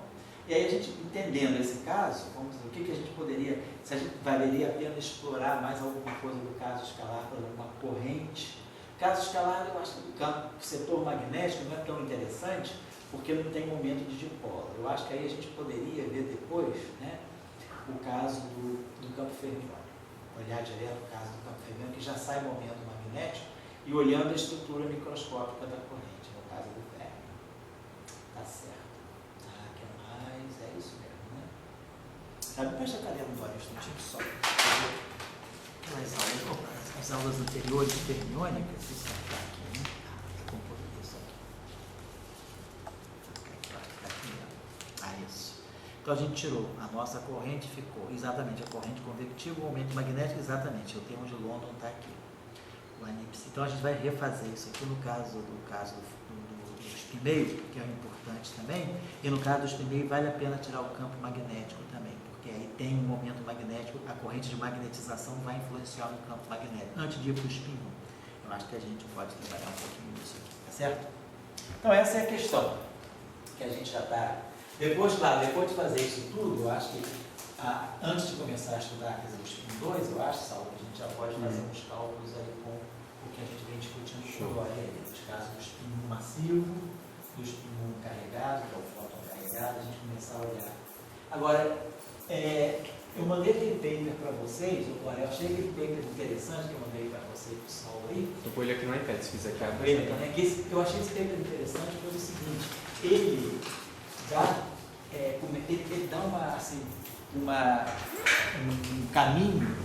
E aí a gente, entendendo esse caso, vamos ver o que a gente poderia, se a gente valeria a pena explorar mais alguma coisa do caso escalar, por exemplo, uma corrente. Caso escalar, eu acho que o setor magnético não é tão interessante, porque não tem momento de dipolo. Eu acho que aí a gente poderia ver depois, né, o caso do campo fermiônico. Olhar direto o caso do campo fermiônico, que já sai momento magnético, e olhando a estrutura microscópica da corrente, no caso do ferro. Tá certo. Ah, que mais? É isso mesmo, né? Sabe, presta a cadeira agora, um instantinho só. As aulas anteriores de fermiônicas, isso está aqui, né? Vou compor isso aqui. Isso. Então a gente tirou a nossa corrente, ficou exatamente a corrente convectiva, o momento magnético, exatamente. O termo de London está aqui. Então a gente vai refazer isso aqui no caso do spin meio, que é importante também, e no caso do spin meio vale a pena tirar o campo magnético também, porque aí tem um momento magnético, a corrente de magnetização vai influenciar no campo magnético, antes de ir para o spin 1. Eu acho que a gente pode trabalhar um pouquinho nisso aqui, tá certo? Então essa é a questão que a gente já está... Depois de fazer isso tudo, eu acho que antes de começar a estudar, quer dizer, o spin 2, eu acho, Saulo, que a gente já pode fazer uns cálculos aí com o que a gente vem discutindo agora, nos casos do spin 1 massivo, do spin 1 carregado, que é o fóton carregado, a gente começar a olhar. Agora, eu mandei aquele paper para vocês, eu achei aquele paper interessante que eu mandei para você e para o Saulo aí. Estou com ele aqui no iPad, se quiser que abra. Eu achei esse paper interessante pelo seguinte, ele dá um caminho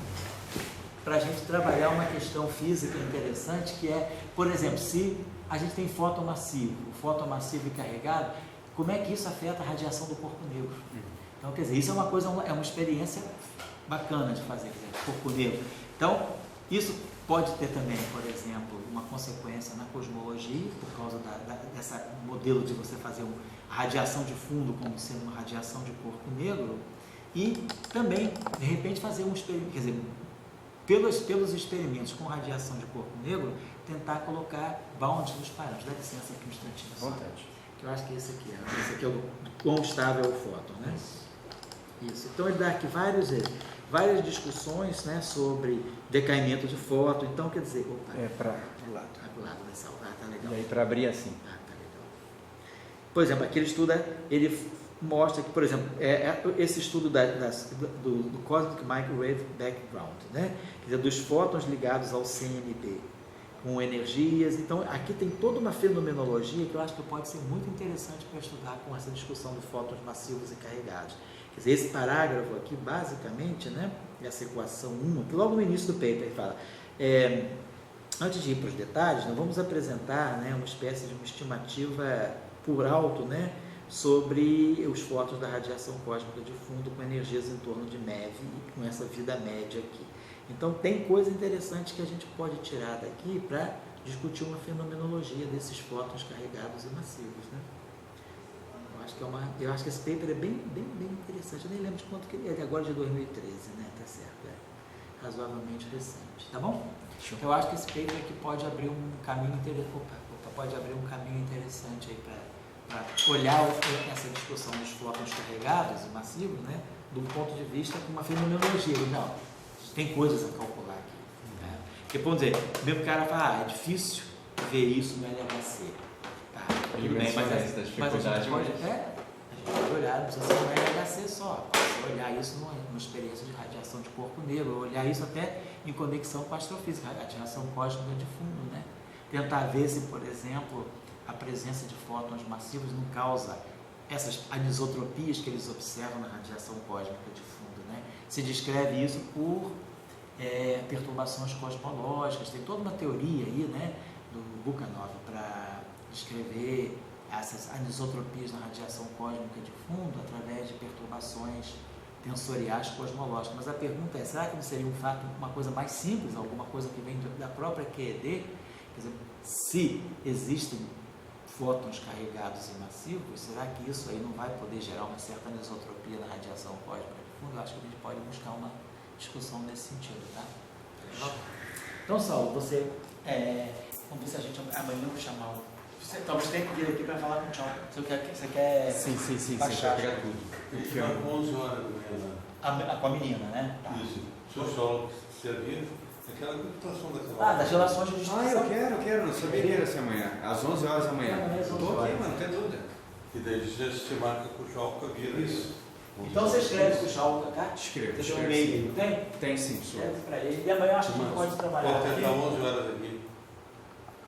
para a gente trabalhar uma questão física interessante, que é, por exemplo, se a gente tem fóton massivo, o fóton massivo e carregado, como é que isso afeta a radiação do corpo negro? Então, quer dizer, isso é uma coisa, é uma experiência bacana de fazer, quer dizer, corpo negro. Então, isso pode ter também, por exemplo, uma consequência na cosmologia, por causa desse modelo de você fazer a radiação de fundo como sendo uma radiação de corpo negro, e também, de repente, fazer um experimento, quer dizer, pelos experimentos com radiação de corpo negro, tentar colocar bounds nos parâmetros. Dá licença aqui um instantinho só. Vontade. Que eu acho que esse aqui é o quão estável é o fóton, né? Isso. Então ele dá aqui várias discussões, né, sobre decaimento de fóton. Então, quer dizer, para o lado. Para o lado dessa aula, tá legal. E aí para abrir assim. Tá legal. Por exemplo, aqui ele estuda, ele mostra que, por exemplo, esse estudo do Cosmic Microwave Background, né? Quer dizer, dos fótons ligados ao CMB, com energias. Então, aqui tem toda uma fenomenologia que eu acho que pode ser muito interessante para estudar com essa discussão de fótons massivos e carregados. Quer dizer, esse parágrafo aqui, basicamente, né, essa equação 1, que logo no início do paper ele fala, antes de ir para os detalhes, nós vamos apresentar, né, uma espécie de uma estimativa por alto, né, sobre os fótons da radiação cósmica de fundo com energias em torno de MeV e com essa vida média aqui. Então, tem coisa interessante que a gente pode tirar daqui para discutir uma fenomenologia desses fótons carregados e massivos, né? Eu acho que esse paper é bem interessante. Eu nem lembro de quanto que ele é, agora de 2013, né? Tá certo, é razoavelmente recente, tá bom? Então, eu acho que esse paper aqui pode abrir um caminho interessante aí para olhar essa discussão dos fótons carregados e massivos, né? Do ponto de vista com uma fenomenologia. Não, tem coisas a calcular aqui, né? Porque, vamos dizer, mesmo o cara fala, é difícil ver isso no LHC. Tudo bem, mas a gente pode olhar, não precisa ser no LHC só, pode olhar isso numa experiência de radiação de corpo negro, olhar isso até em conexão com a astrofísica, a radiação cósmica de fundo, né? Tentar ver se, por exemplo, a presença de fótons massivos não causa essas anisotropias que eles observam na radiação cósmica de fundo, né? Se descreve isso por perturbações cosmológicas, tem toda uma teoria aí, né, do Bukhanov para descrever essas anisotropias na radiação cósmica de fundo através de perturbações tensoriais cosmológicas. Mas a pergunta é, será que não seria um fato, uma coisa mais simples, alguma coisa que vem da própria QED? Quer dizer, se existem fótons carregados e massivos, será que isso aí não vai poder gerar uma certa anisotropia na radiação cósmica de fundo? Eu acho que a gente pode buscar uma discussão nesse sentido, tá? Então, Saulo, você, vamos ver se a gente amanhã vai chamar o... Você talvez tenha que vir aqui para falar com o Tchau. Você quer Sim, baixar pegar tudo. Porque 11 horas da manhã. com a menina, né? Tá. Isso. Sociólogo, você havia aquela computação daquela. Das relações de justiça. Eu quero, não sabia que era assim amanhã. Às 11 horas da manhã. Amanhã às 11 Estou aqui, horas. mano, não tem dúvida. E daí já se marca com o Chalca vira isso. Então você escreve com o Tchau, tá? Escreva. Você tem um e-mail, não tem? Tem sim, senhor. Escreve para ele. E amanhã eu acho que a gente pode trabalhar Pode aqui. tentar 11 horas aqui.